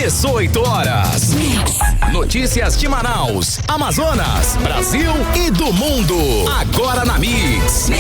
18 horas. Notícias de Manaus, Amazonas, Brasil e do mundo. Agora na Mix.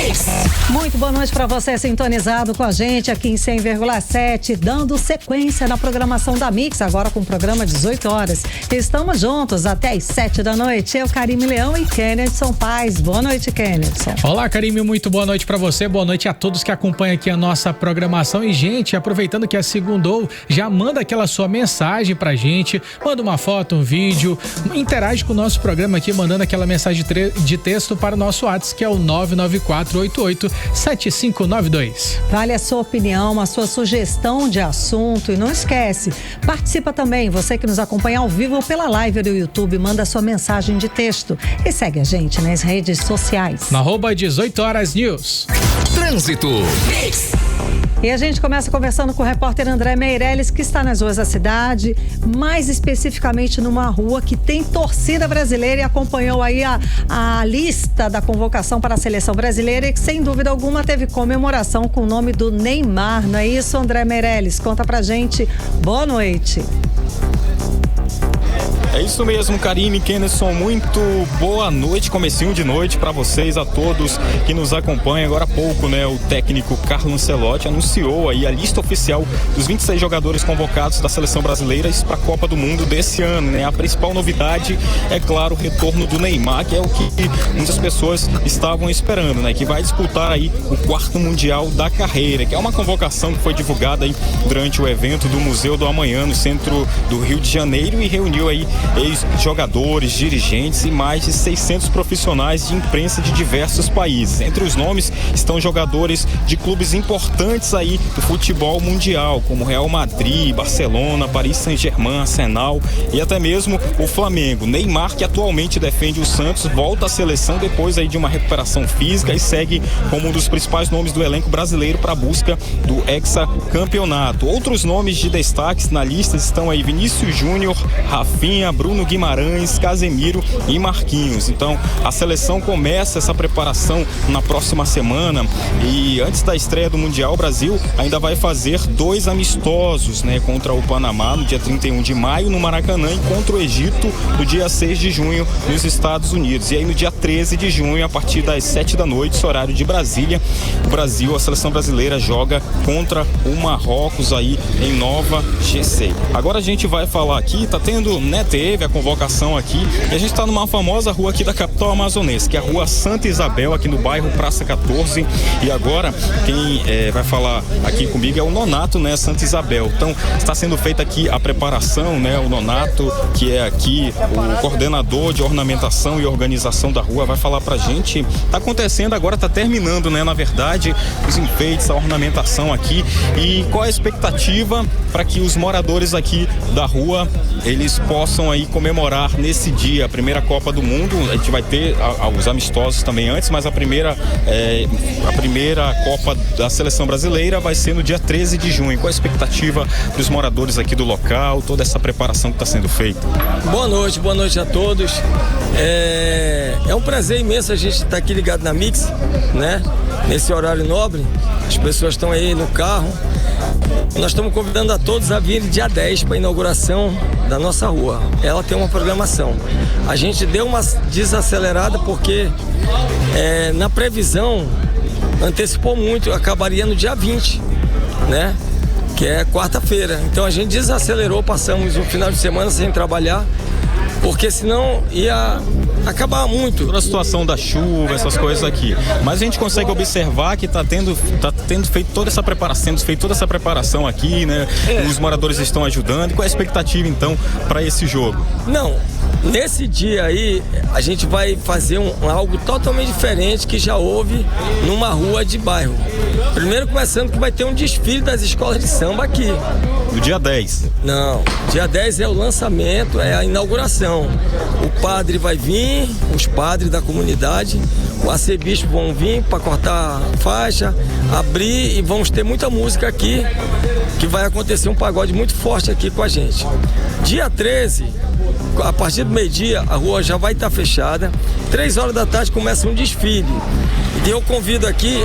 Muito boa noite para você sintonizado com a gente aqui em 100,7, dando sequência na programação da Mix, agora com o programa 18 horas. Estamos juntos até às 7 da noite. Eu, Karime Leão e Kennedson Paz. Boa noite, Kennedson. Olá, Karime, muito boa noite para você. Boa noite a todos que acompanham aqui a nossa programação. E, gente, aproveitando que é segundou, já manda aquela sua mensagem pra gente, manda uma foto, um vídeo, interage com o nosso programa aqui, mandando aquela mensagem de texto para o nosso WhatsApp, que é o 994887592. Vale a sua opinião, a sua sugestão de assunto e não esquece, participa também, você que nos acompanha ao vivo pela live do YouTube, manda sua mensagem de texto e segue a gente nas redes sociais. Na @18horas-news. Trânsito. E a gente começa conversando com o repórter André Meirelles, que está nas ruas da cidade, mais especificamente numa rua que tem torcida brasileira, e acompanhou aí a lista da convocação para a seleção brasileira, e que sem dúvida alguma teve comemoração com o nome do Neymar, não é isso, André Meirelles? Conta pra gente. Boa noite. É isso mesmo, Karime, Kennedson, muito boa noite, comecinho de noite para vocês, a todos que nos acompanham. Agora há pouco, né, o técnico Carlo Ancelotti anunciou aí a lista oficial dos 26 jogadores convocados da seleção brasileira para a Copa do Mundo desse ano, né? A principal novidade é, claro, o retorno do Neymar, que é o que muitas pessoas estavam esperando, né? Que vai disputar aí o 4º Mundial da carreira, que é uma convocação que foi divulgada aí durante o evento do Museu do Amanhã, no centro do Rio de Janeiro, e reuniu aí ex-jogadores, dirigentes e mais de 600 profissionais de imprensa de diversos países. Entre os nomes estão jogadores de clubes importantes aí do futebol mundial, como Real Madrid, Barcelona, Paris Saint-Germain, Arsenal e até mesmo o Flamengo. Neymar, que atualmente defende o Santos, volta à seleção depois aí de uma recuperação física e segue como um dos principais nomes do elenco brasileiro para a busca do hexacampeonato. Outros nomes de destaques na lista estão aí Vinícius Júnior, Rafinha, Bruno Guimarães, Casemiro e Marquinhos. Então, a seleção começa essa preparação na próxima semana, e antes da estreia do Mundial, o Brasil ainda vai fazer 2 amistosos, né, contra o Panamá no dia 31 de maio no Maracanã e contra o Egito no dia 6 de junho nos Estados Unidos. E aí no dia 13 de junho, a partir das 7 da noite, horário de Brasília, o Brasil, a seleção brasileira, joga contra o Marrocos aí em Nova Jersey. Agora a gente vai falar aqui, tá tendo, né, teve a convocação aqui, e a gente está numa famosa rua aqui da capital amazonense, que é a Rua Santa Isabel, aqui no bairro Praça 14, e agora quem vai falar aqui comigo é o Nonato, né, Santa Isabel. Então está sendo feita aqui a preparação, né, o Nonato, que é aqui o coordenador de ornamentação e organização da rua, vai falar pra gente. Tá acontecendo agora, tá terminando, né, na verdade, os enfeites, a ornamentação aqui, e qual é a expectativa para que os moradores aqui da rua, eles possam aí comemorar nesse dia a primeira Copa do Mundo. A gente vai ter os amistosos também antes, mas a primeira Copa da seleção brasileira vai ser no dia 13 de junho. Qual a expectativa dos moradores aqui do local, toda essa preparação que está sendo feita? Boa noite a todos. É um prazer imenso a gente estar aqui ligado na Mix, né? Nesse horário nobre, as pessoas estão aí no carro. Nós estamos convidando a todos a vir dia 10 para a inauguração da nossa rua. Ela tem uma programação. A gente deu uma desacelerada porque na previsão antecipou muito, acabaria no dia 20, né? Que é quarta-feira. Então a gente desacelerou, passamos um final de semana sem trabalhar, porque senão ia acabar muito. Toda a situação da chuva, essas coisas aqui. Mas a gente consegue observar que tá tendo feito toda essa preparação aqui, né? Os moradores estão ajudando. Qual é a expectativa, então, para esse jogo? Não, nesse dia aí, a gente vai fazer algo totalmente diferente que já houve numa rua de bairro. Primeiro começando que vai ter um desfile das escolas de samba aqui. No dia 10? Não, dia 10 é o lançamento, é a inauguração. O padre vai vir, os padres da comunidade, o arcebispo vão vir para cortar a faixa, abrir, e vamos ter muita música aqui, que vai acontecer um pagode muito forte aqui com a gente. Dia 13, a partir do meio-dia, a rua já vai estar fechada. 3 horas da tarde começa um desfile. E eu convido aqui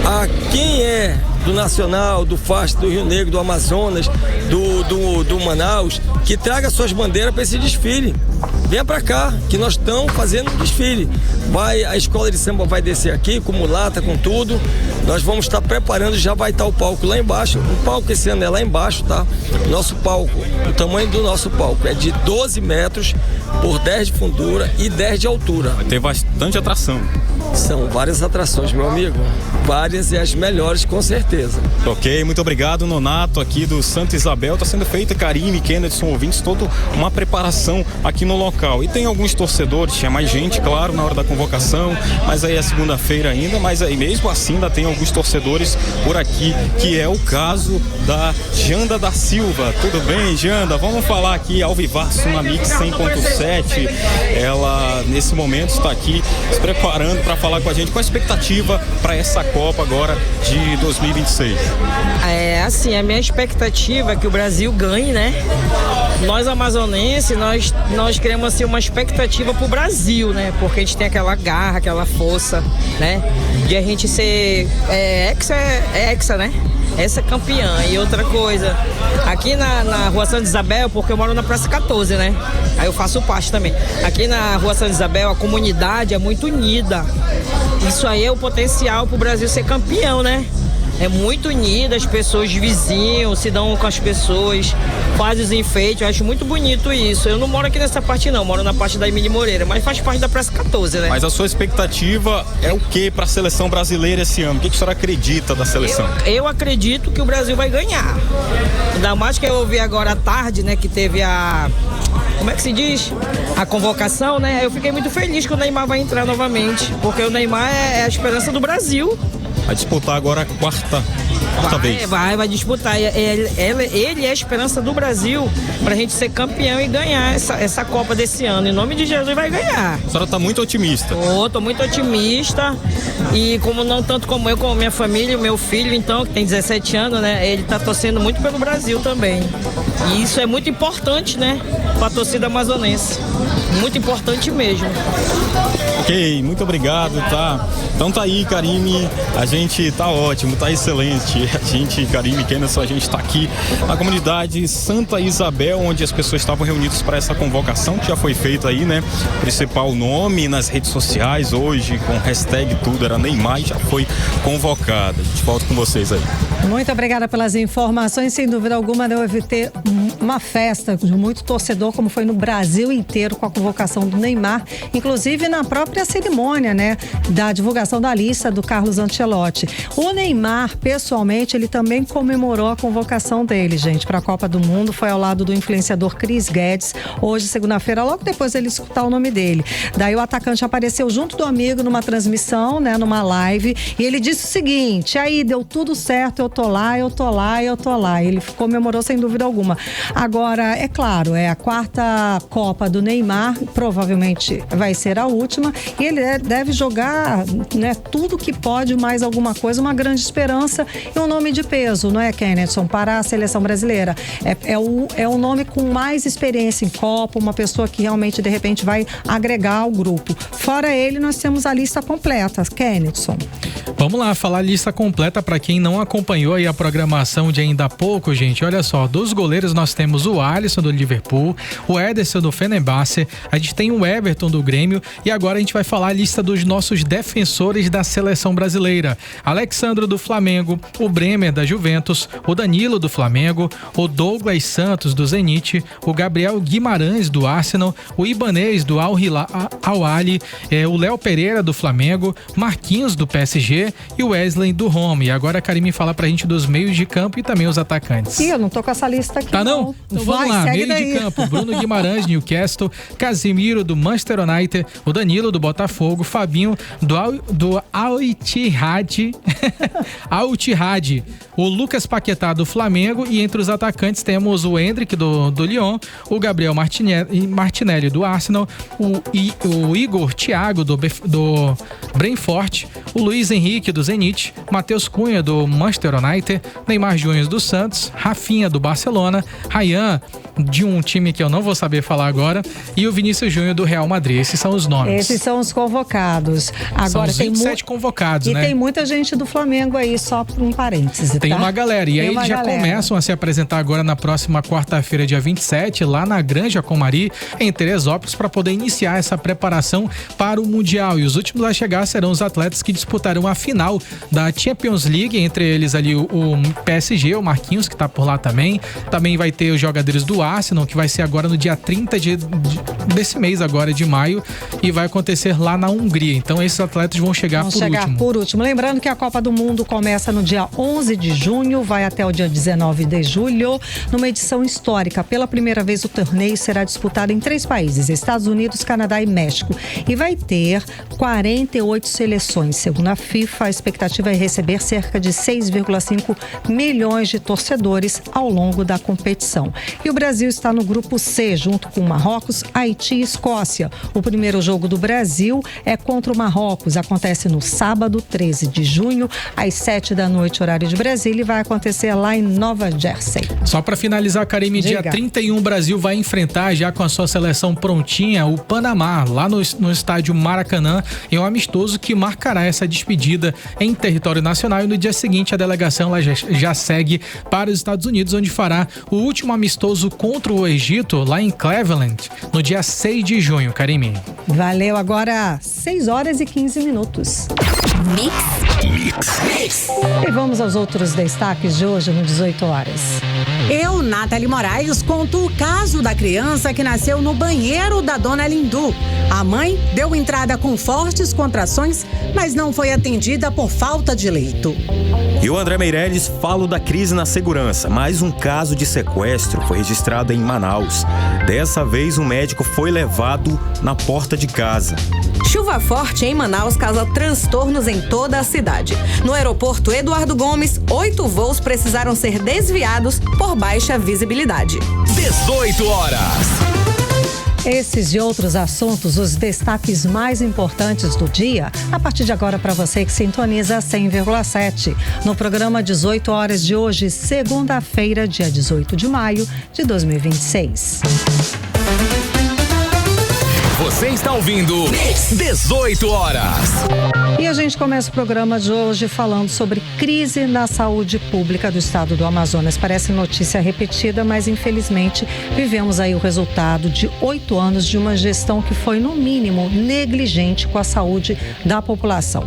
a quem é do Nacional, do Fast, do Rio Negro, do Amazonas, do Manaus, que traga suas bandeiras para esse desfile. Venha para cá, que nós estamos fazendo um desfile. A escola de samba vai descer aqui com mulata, com tudo. Nós vamos estar preparando, já vai estar o palco lá embaixo. O palco esse ano é lá embaixo, tá? Nosso palco, o tamanho do nosso palco é de 12 metros por 10 de fundura e 10 de altura. Vai ter bastante atração. São várias atrações, meu amigo. Várias e as melhores, com certeza. Ok, muito obrigado, Nonato, aqui do Santa Isabel. Está sendo feita, Karine, Kennedy, são ouvintes, toda uma preparação aqui no local. E tem alguns torcedores, tinha mais gente, claro, na hora da convocação, mas aí é segunda-feira ainda, mas aí mesmo assim ainda tem alguns torcedores por aqui, que é o caso da Janda da Silva. Tudo bem, Janda? Vamos falar aqui ao vivaço na Mix 100.7. Ela, nesse momento, está aqui se preparando para falar com a gente. Qual a expectativa para essa Copa agora de 2026? Assim, a minha expectativa é que o Brasil ganhe, né? Nós amazonenses, nós criamos assim uma expectativa pro Brasil, né? Porque a gente tem aquela garra, aquela força, né? De a gente ser hexa, né? Essa é campeã. E outra coisa, aqui na Rua Santa Isabel, porque eu moro na Praça 14, né? Aí eu faço parte também. Aqui na Rua Santa Isabel, a comunidade é muito unida. Isso aí é o potencial pro Brasil ser campeão, né? É muito unida, as pessoas vizinhos se dão com as pessoas, fazem os enfeites, eu acho muito bonito isso. Eu não moro aqui nessa parte não, moro na parte da Emília Moreira, mas faz parte da Praça 14, né? Mas a sua expectativa é o que para a seleção brasileira esse ano? O que a senhora acredita da seleção? Eu acredito que o Brasil vai ganhar. Ainda mais que eu ouvi agora à tarde, né, que teve como é que se diz? A convocação, né? Eu fiquei muito feliz que o Neymar vai entrar novamente, porque o Neymar é a esperança do Brasil. Vai disputar agora a quarta vez. Vai disputar. Ele é a esperança do Brasil pra gente ser campeão e ganhar essa Copa desse ano. Em nome de Jesus vai ganhar. A senhora tá muito otimista. Tô muito otimista. E não tanto como eu, como minha família, o meu filho, então, que tem 17 anos, né? Ele tá torcendo muito pelo Brasil também. E isso é muito importante, né? Pra torcida amazonense. Muito importante mesmo. Ok, muito obrigado, tá? Então tá aí, Karine, a gente tá ótimo, tá excelente. A gente, Karine, Kenderson, a gente tá aqui na comunidade Santa Isabel, onde as pessoas estavam reunidas para essa convocação que já foi feita aí, né? O principal nome nas redes sociais hoje, com hashtag tudo era Neymar, já foi convocada. A gente volta com vocês aí. Muito obrigada pelas informações. Sem dúvida alguma, deve ter uma festa de muito torcedor, como foi no Brasil inteiro, com a convocação do Neymar, inclusive na própria cerimônia, né, da divulgação da lista do Carlos Ancelotti. O Neymar, pessoalmente, ele também comemorou a convocação dele, gente, para a Copa do Mundo. Foi ao lado do influenciador Chris Guedes, hoje, segunda-feira, logo depois ele escutar o nome dele. Daí o atacante apareceu junto do amigo numa transmissão, né, numa live, e ele disse o seguinte: aí, deu tudo certo, eu tô lá. Ele comemorou sem dúvida alguma. Agora, é claro, é a quarta Copa do Neymar, provavelmente vai ser a última, e ele deve jogar, né, tudo que pode, mais alguma coisa, uma grande esperança e um nome de peso, não é, Kennedy, para a seleção brasileira. É o nome com mais experiência em Copa, uma pessoa que realmente, de repente, vai agregar ao grupo. Fora ele, nós temos a lista completa, Kennedy. Vamos lá, falar a lista completa para quem não acompanhou aí a programação de ainda há pouco, gente. Olha só, dos goleiros nós temos o Alisson do Liverpool, o Ederson do Fenerbahçe, a gente tem o Everton do Grêmio e agora a gente vai falar a lista dos nossos defensores da seleção brasileira. Alexandro do Flamengo, o Bremer da Juventus, o Danilo do Flamengo, o Douglas Santos do Zenit, o Gabriel Guimarães do Arsenal, o Ibanez do Al-Ahly, o Léo Pereira do Flamengo, Marquinhos do PSG e o Wesley do Roma. E agora a Karime fala pra gente dos meios de campo e também os atacantes. Ih, eu não tô com essa lista aqui. Tá não? Então vamos lá, meio de campo: Bruno Guimarães, Newcastle, Casimiro do Manchester United, o Danilo do Botafogo, Fabinho do Al-Ittihad, o Lucas Paquetá do Flamengo, e entre os atacantes temos o Endrick do Lyon, o Gabriel Martinelli do Arsenal, o Igor Thiago do Brentford, o Luiz Henrique do Zenit, Matheus Cunha do Manchester United, Neymar Júnior do Santos, Rafinha do Barcelona, Ryan de um time que eu não vou saber falar agora, e o Vinícius Júnior do Real Madrid. Esses são os nomes. Esses são os convocados. Agora, são os 27 convocados, né? E tem muita gente do Flamengo aí, só um parêntese, Tem uma galera. E aí eles já galera. começam a se apresentar agora na próxima quarta-feira, dia 27, lá na Granja Comari, em Teresópolis, para poder iniciar essa preparação para o Mundial. E os últimos a chegar serão os atletas que disputarão a final da Champions League, entre eles ali o PSG, o Marquinhos, que está por lá também. Também vai ter os jogadores do Arsenal, que vai ser agora no dia 30 desse mês agora, de maio, e vai acontecer lá na Hungria. Então esses atletas vão chegar por último. Lembrando que a Copa do Mundo começa no dia 11 de junho, vai até o dia 19 de julho, numa edição histórica. Pela primeira vez o torneio será disputado em 3 países, Estados Unidos, Canadá e México, e vai ter 48 seleções. Segundo a FIFA, a expectativa é receber cerca de 6,5 milhões de torcedores ao longo da competição. E o Brasil está no grupo C, junto com Marrocos, Haiti e Escócia. O primeiro jogo do Brasil é contra o Marrocos. Acontece no sábado, 13 de junho, às 7 da noite, horário de Brasília, e vai acontecer lá em Nova Jersey. Só para finalizar, Karime, dia 31 o Brasil vai enfrentar, já com a sua seleção prontinha, o Panamá, lá no estádio Maracanã, em um amistoso que marcará essa despedida em território nacional. E no dia seguinte a delegação já segue para os Estados Unidos, onde fará o último amistoso contra o Egito, lá em Cleveland, no dia 6 de junho, Karime. Valeu, agora 6 horas e 15 minutos. Mix. E vamos aos outros destaques de hoje no 18 horas. Eu, Nathalie Moraes, conto o caso da criança que nasceu no banheiro da Dona Lindu. A mãe deu entrada com fortes contrações, mas não foi atendida por falta de leito. Eu, André Meirelles, falo da crise na segurança. Mais um caso de sequestro foi registrado em Manaus. Dessa vez, um médico foi levado na porta de casa. Chuva forte em Manaus causa transtornos em toda a cidade. No aeroporto Eduardo Gomes, 8 voos precisaram ser desviados por baixa visibilidade. 18 horas. Esses e outros assuntos, os destaques mais importantes do dia, a partir de agora para você que sintoniza 100,7. No programa 18 horas de hoje, segunda-feira, dia 18 de maio de 2026. Você está ouvindo 18 horas. E a gente começa o programa de hoje falando sobre crise na saúde pública do estado do Amazonas. Parece notícia repetida, mas infelizmente vivemos aí o resultado de 8 anos de uma gestão que foi, no mínimo, negligente com a saúde da população.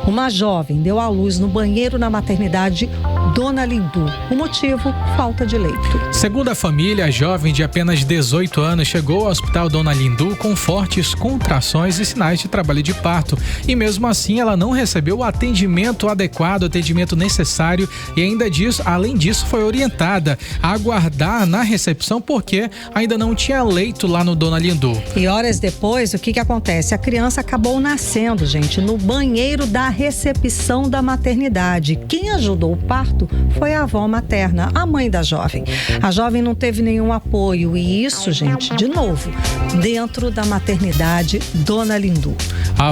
Uma jovem deu à luz no banheiro na maternidade Dona Lindu. O motivo, falta de leito. Segundo a família, a jovem de apenas 18 anos chegou ao hospital Dona Lindu com fortes contrações e sinais de trabalho de parto. E mesmo assim, ela não recebeu o atendimento adequado, o atendimento necessário, e além disso, foi orientada a aguardar na recepção porque ainda não tinha leito lá no Dona Lindu. E horas depois, o que acontece? A criança acabou nascendo, gente, no banheiro da recepção da maternidade. Quem ajudou o parto foi a avó materna, a mãe da jovem. A jovem não teve nenhum apoio e isso, gente, de novo, dentro da maternidade Dona Lindu. A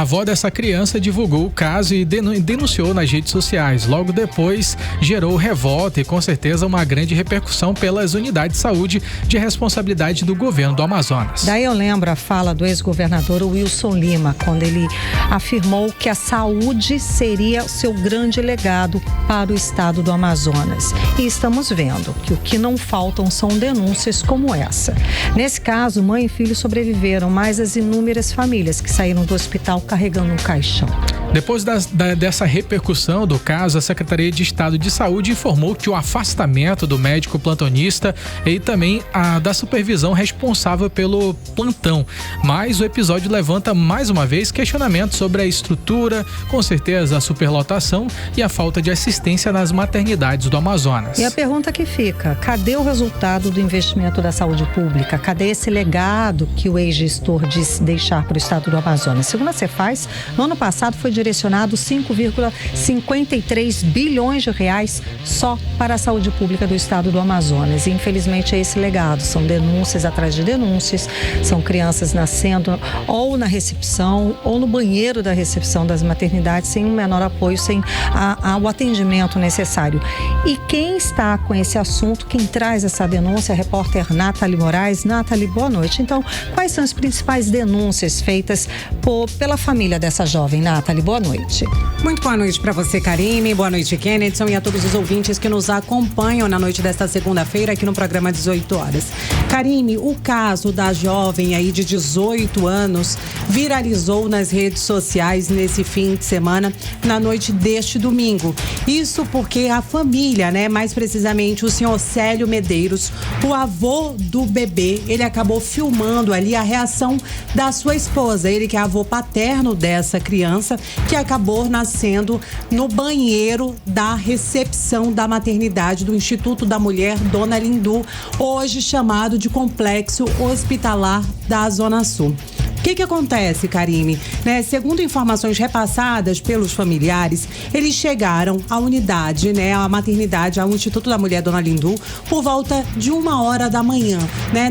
avó dessa criança divulgou o caso e denunciou nas redes sociais. Logo depois, gerou revolta e com certeza uma grande repercussão pelas unidades de saúde de responsabilidade do governo do Amazonas. Daí eu lembro a fala do ex-governador Wilson Lima, quando ele afirmou que a saúde seria o seu grande legado para o estado do Amazonas. E estamos vendo que o que não faltam são denúncias como essa. Nesse caso, mãe e filho sobreviveram, mas as inúmeras famílias que saíram do hospital carregando um caixão. Depois dessa repercussão do caso, a Secretaria de Estado de Saúde informou que o afastamento do médico plantonista e também da supervisão responsável pelo plantão. Mas o episódio levanta mais uma vez questionamentos sobre a estrutura, com certeza a superlotação e a falta de assistência nas maternidades do Amazonas. E a pergunta que fica, cadê o resultado do investimento da saúde pública? Cadê esse legado que o ex-gestor disse deixar para o estado do Amazonas? Segundo a Cefaz, no ano passado foi direcionado 5,53 bilhões de reais só para a saúde pública do estado do Amazonas. E infelizmente é esse legado, são denúncias atrás de denúncias, são crianças nascendo ou na recepção ou no banheiro da recepção das maternidades sem um menor apoio, sem o atendimento necessário. E quem está com esse assunto, quem traz essa denúncia é a repórter Nathalie Moraes. Nathalie, boa noite. Então, quais são as principais denúncias feitas pela família dessa jovem? Nathalie, boa noite. Muito boa noite para você, Karine. Boa noite, Kennedson, e a todos os ouvintes que nos acompanham na noite desta segunda-feira aqui no programa 18 horas. Karine, o caso da jovem aí de 18 anos viralizou nas redes sociais nesse fim de semana, na noite deste domingo. Isso porque a família, mais precisamente o senhor Célio Medeiros, o avô do bebê, ele acabou filmando ali a reação da sua esposa, ele que é avô paterno dessa criança, que acabou nascendo no banheiro da recepção da maternidade do Instituto da Mulher Dona Lindu, hoje chamado de Complexo Hospitalar da Zona Sul. O que acontece, Karine? Segundo informações repassadas pelos familiares, eles chegaram à unidade, à maternidade, ao Instituto da Mulher Dona Lindu, por volta de 1h da manhã,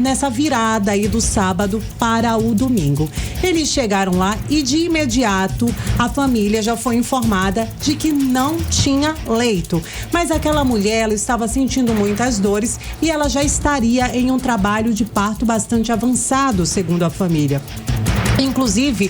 nessa virada aí do sábado para o domingo. Eles chegaram lá e de imediato a família já foi informada de que não tinha leito. Mas aquela mulher, ela estava sentindo muitas dores e ela já estaria em um trabalho de parto bastante avançado, segundo a família. Inclusive,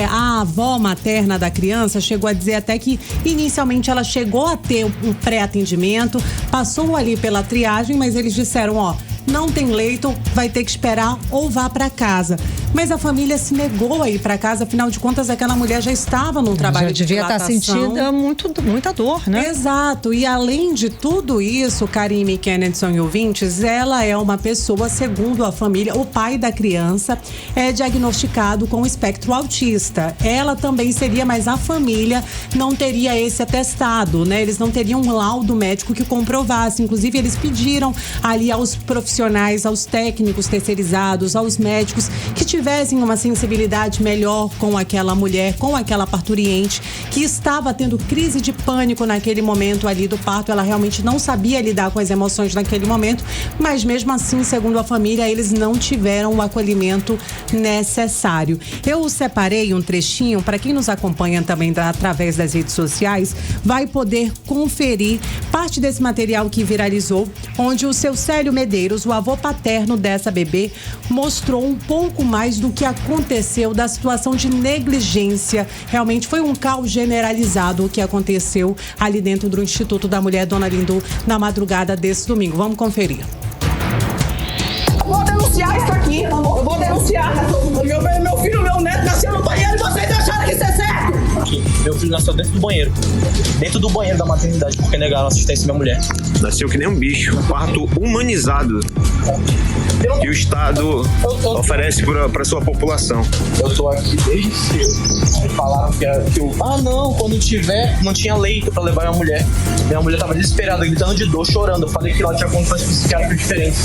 a avó materna da criança chegou a dizer até que inicialmente ela chegou a ter um pré-atendimento, passou ali pela triagem, mas eles disseram, não tem leito, vai ter que esperar ou vá para casa. Mas a família se negou a ir para casa, afinal de contas aquela mulher já estava num trabalho de dilatação. Já devia estar sentindo muita dor, né? Exato, e além de tudo isso, Karine, Kennedson e ouvintes, ela é uma pessoa, segundo a família, o pai da criança é diagnosticado com espectro autista. Ela também seria, mas a família não teria esse atestado, Eles não teriam um laudo médico que comprovasse. Inclusive, eles pediram ali aos profissionais, aos técnicos terceirizados, aos médicos que tivessem uma sensibilidade melhor com aquela mulher, com aquela parturiente que estava tendo crise de pânico naquele momento ali do parto. Ela realmente não sabia lidar com as emoções naquele momento, mas mesmo assim, segundo a família, eles não tiveram o acolhimento necessário. Eu separei um trechinho para quem nos acompanha também através das redes sociais, vai poder conferir parte desse material que viralizou, onde o seu Célio Medeiros, o avô paterno dessa bebê, mostrou um pouco mais do que aconteceu, da situação de negligência. Realmente foi um caos generalizado o que aconteceu ali dentro do Instituto da Mulher Dona Lindu na madrugada desse domingo. Vamos conferir. Vou denunciar isso aqui, eu vou denunciar. Meu filho, meu neto nasceu no banheiro e vocês acharam que isso é certo? Aqui, meu filho nasceu dentro do banheiro da maternidade, porque negaram assistência à minha mulher. Nasceu que nem um bicho, parto humanizado que o Estado oferece para sua população. Eu tô aqui desde cedo. Falaram que quando tiver, não tinha leito para levar minha mulher. Minha mulher tava desesperada, gritando de dor, chorando. Eu falei que lá tinha condições psiquiátricas diferentes.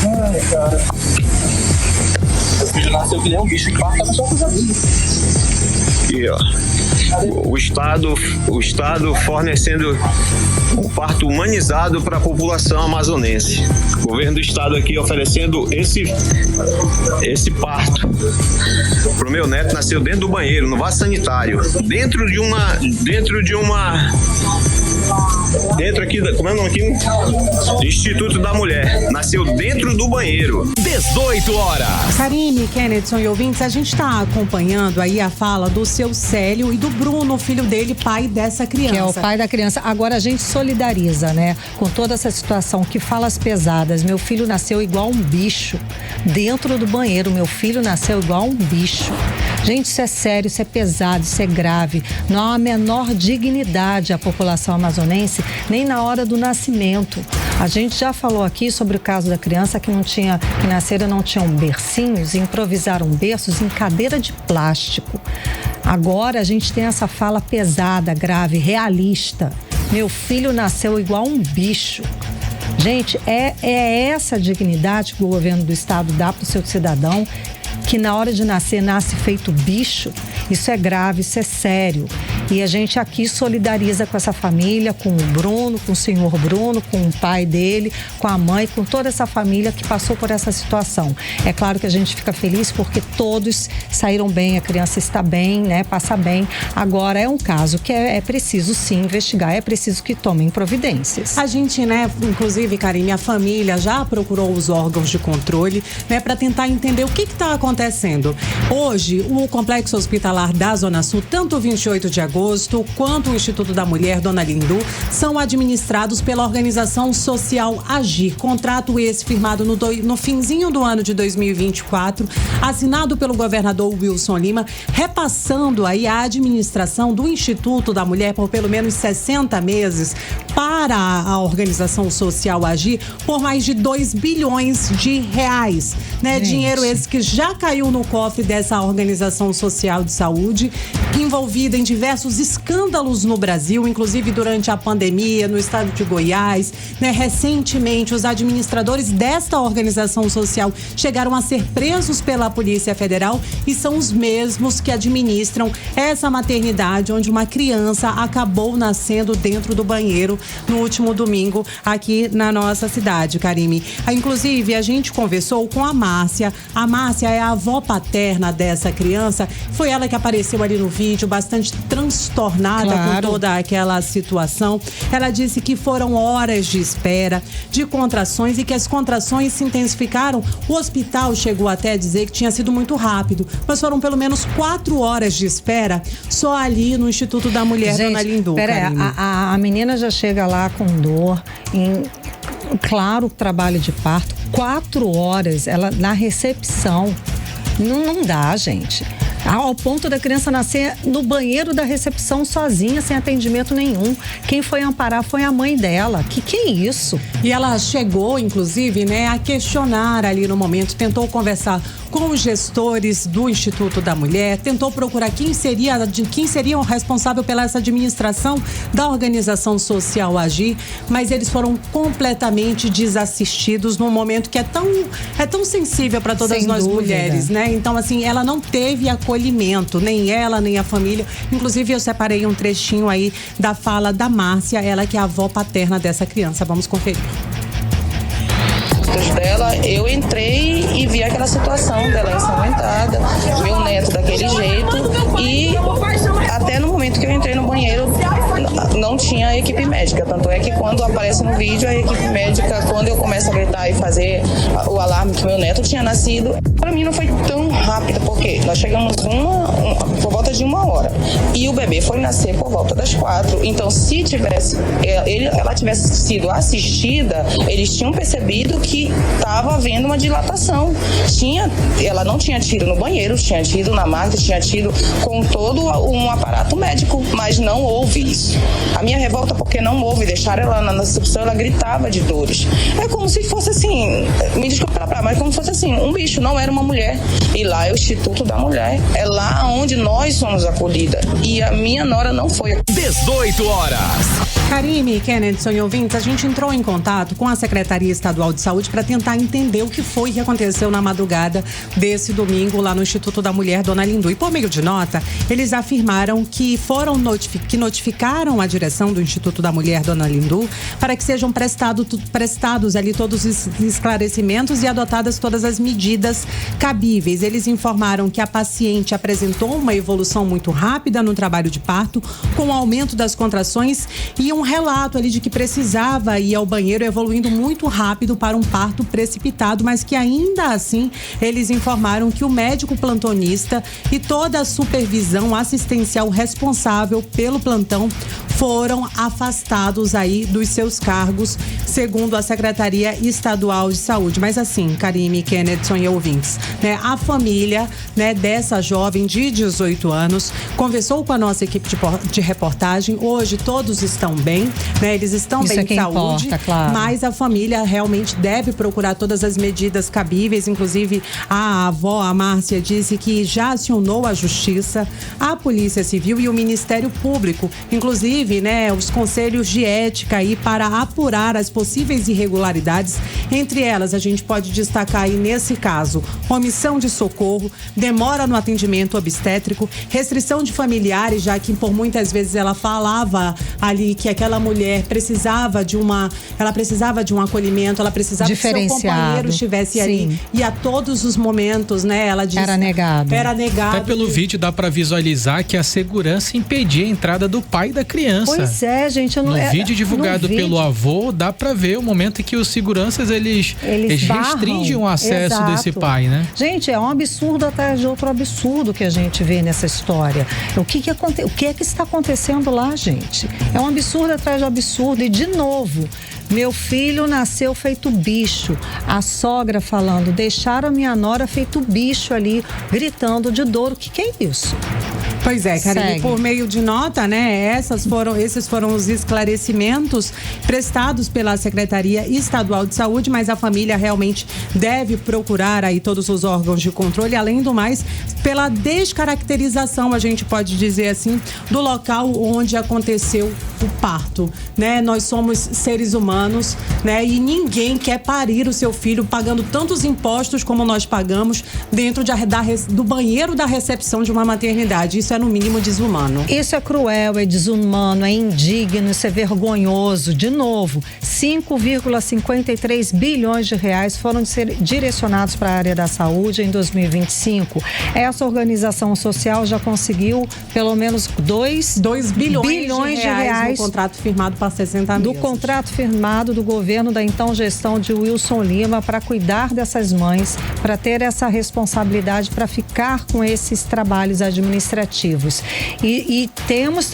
Ai, cara. Meu filho nasceu que nem um bicho, que parto só coisa linda. E o Estado fornecendo um parto humanizado para a população amazonense. O governo do Estado aqui oferecendo esse parto pro meu neto, nasceu dentro do banheiro, no vaso sanitário, dentro aqui, como é o nome aqui? Instituto da Mulher. Nasceu dentro do banheiro. 18 horas. Karine, Kennedson e ouvintes, a gente está acompanhando aí a fala do seu Célio e do Bruno, filho dele, pai dessa criança. Que é o pai da criança. Agora a gente solidariza, com toda essa situação, que falas pesadas. Meu filho nasceu igual um bicho. Dentro do banheiro, meu filho nasceu igual um bicho. Gente, isso é sério, isso é pesado, isso é grave. Não há a menor dignidade à população amazonense, nem na hora do nascimento. A gente já falou aqui sobre o caso da criança que nasceram não tinham bercinhos, improvisaram berços em cadeira de plástico. Agora a gente tem essa fala pesada, grave, realista. Meu filho nasceu igual um bicho. Gente, é essa dignidade que o governo do estado dá para o seu cidadão, que na hora de nascer, nasce feito bicho. Isso é grave, isso é sério. E a gente aqui solidariza com essa família, com o Bruno, com o senhor Bruno, com o pai dele, com a mãe, com toda essa família que passou por essa situação. É claro que a gente fica feliz porque todos saíram bem, a criança está bem, né? Passa bem. Agora é um caso que é preciso sim investigar, é preciso que tomem providências. A gente, né, inclusive, Karine, a família já procurou os órgãos de controle, né, para tentar entender o que está acontecendo. Hoje, o Complexo Hospitalar da Zona Sul, tanto o 28 de agosto quanto o Instituto da Mulher, Dona Lindu, são administrados pela organização social Agir. Contrato esse firmado no finzinho do ano de 2024, assinado pelo governador Wilson Lima, repassando aí a administração do Instituto da Mulher por pelo menos 60 meses para a organização social Agir por mais de 2 bilhões de reais, né? Dinheiro esse que já caiu no cofre dessa organização social de saúde, envolvida em diversos escândalos no Brasil, inclusive durante a pandemia, no estado de Goiás, né? Recentemente, os administradores desta organização social chegaram a ser presos pela Polícia Federal e são os mesmos que administram essa maternidade onde uma criança acabou nascendo dentro do banheiro no último domingo aqui na nossa cidade, Karime. Inclusive, a gente conversou com a Márcia. A Márcia é a avó paterna dessa criança. Foi ela que apareceu ali no vídeo, bastante transtornada com toda aquela situação. Ela disse que foram horas de espera, de contrações e que as contrações se intensificaram. O hospital chegou até a dizer que tinha sido muito rápido, mas foram pelo menos 4 horas de espera só ali no Instituto da Mulher, Dona Lindu. Peraí, a menina já chega lá com dor, claro, trabalho de parto, 4 horas, ela na recepção. Não dá, gente. Ao ponto da criança nascer no banheiro da recepção sozinha, sem atendimento nenhum. Quem foi amparar foi a mãe dela. Que é isso? E ela chegou, inclusive, né, a questionar ali no momento, tentou conversar com os gestores do Instituto da Mulher, tentou procurar quem seria o responsável pela essa administração da organização social Agir, mas eles foram completamente desassistidos num momento que é tão sensível para todas nós mulheres, né? Então, assim, ela não teve acolhimento, nem ela, nem a família. Inclusive, eu separei um trechinho aí da fala da Márcia, ela que é a avó paterna dessa criança. Vamos conferir. Dela, eu entrei e vi aquela situação dela ensanguentada, meu neto daquele jeito, e até no momento que eu entrei no banheiro não tinha equipe médica, tanto é que quando aparece no vídeo a equipe médica, quando eu começo a gritar e fazer o alarme que meu neto tinha nascido, para mim não foi tão rápido, porque nós chegamos por volta de 1 hora e o bebê foi nascer por volta das 4, então se ela tivesse sido assistida, eles tinham percebido que estava havendo uma dilatação. Ela não tinha tido no banheiro, tinha tido na máquina, tinha tido com todo um aparato médico, mas não houve isso. A minha revolta porque não houve, deixaram ela na recepção, ela gritava de dores. É como se fosse assim, me desculpa, mas como se fosse assim, um bicho, não era uma mulher. E lá é o Instituto da Mulher, é lá onde nós somos acolhidas. E a minha nora não foi. 18 horas. Karine, Kennedy e ouvintes, a gente entrou em contato com a Secretaria Estadual de Saúde para tentar entender o que foi que aconteceu na madrugada desse domingo lá no Instituto da Mulher, Dona Lindu. E por meio de nota, eles afirmaram que notificaram a direção do Instituto da Mulher, Dona Lindu, para que sejam prestados ali todos os esclarecimentos e adotadas todas as medidas cabíveis. Eles informaram que a paciente apresentou uma evolução muito rápida no trabalho de parto, com o aumento das contrações e um relato ali de que precisava ir ao banheiro, evoluindo muito rápido para um parto precipitado, mas que ainda assim eles informaram que o médico plantonista e toda a supervisão assistencial responsável pelo plantão foram afastados aí dos seus cargos, segundo a Secretaria Estadual de Saúde. Mas assim, Karine, Kennedy e ouvintes, né, a família, né, dessa jovem de 18 anos conversou com a nossa equipe de reportagem. Hoje todos estão bem, né? Eles estão Isso bem é de que saúde, importa, claro. mas a família realmente deve procurar todas as medidas cabíveis. Inclusive, a avó, a Márcia, disse que já acionou a Justiça, a Polícia Civil e o Ministério Público. Inclusive, né, os conselhos de ética aí para apurar as possíveis irregularidades. Entre elas, a gente pode destacar aí nesse caso, omissão de socorro, demora no atendimento obstétrico, restrição de familiares, já que por muitas vezes ela falava ali que aquela mulher precisava de um acolhimento, ela precisava que seu companheiro estivesse ali. E a todos os momentos, né, ela disse... Era negado. Até pelo vídeo dá pra visualizar que a segurança impedia a entrada do pai da criança. Pois é, gente. No vídeo divulgado pelo avô, dá pra ver o momento em que os seguranças, eles restringem o acesso desse pai, né? Gente, é um absurdo atrás de outro absurdo que a gente vê nessa história. O que é que está acontecendo lá, gente? É um absurdo atrás de absurdo. E, de novo, meu filho nasceu feito bicho. A sogra falando, deixaram a minha nora feito bicho ali, gritando de dor. O que é isso? Pois é, Karine, por meio de nota, né, esses foram os esclarecimentos prestados pela Secretaria Estadual de Saúde, mas a família realmente deve procurar aí todos os órgãos de controle, além do mais, pela descaracterização, a gente pode dizer assim, do local onde aconteceu o parto, né? Nós somos seres humanos, né? E ninguém quer parir o seu filho pagando tantos impostos como nós pagamos dentro do banheiro da recepção de uma maternidade. Isso é no mínimo desumano. Isso é cruel, é desumano, é indigno, isso é vergonhoso. De novo, 5,53 bilhões de reais foram direcionados para a área da saúde em 2025. Essa organização social já conseguiu pelo menos 2 bilhões de reais no contrato firmado para 60 meses. Do contrato firmado do governo da então gestão de Wilson Lima para cuidar dessas mães, para ter essa responsabilidade, para ficar com esses trabalhos administrativos. E tínhamos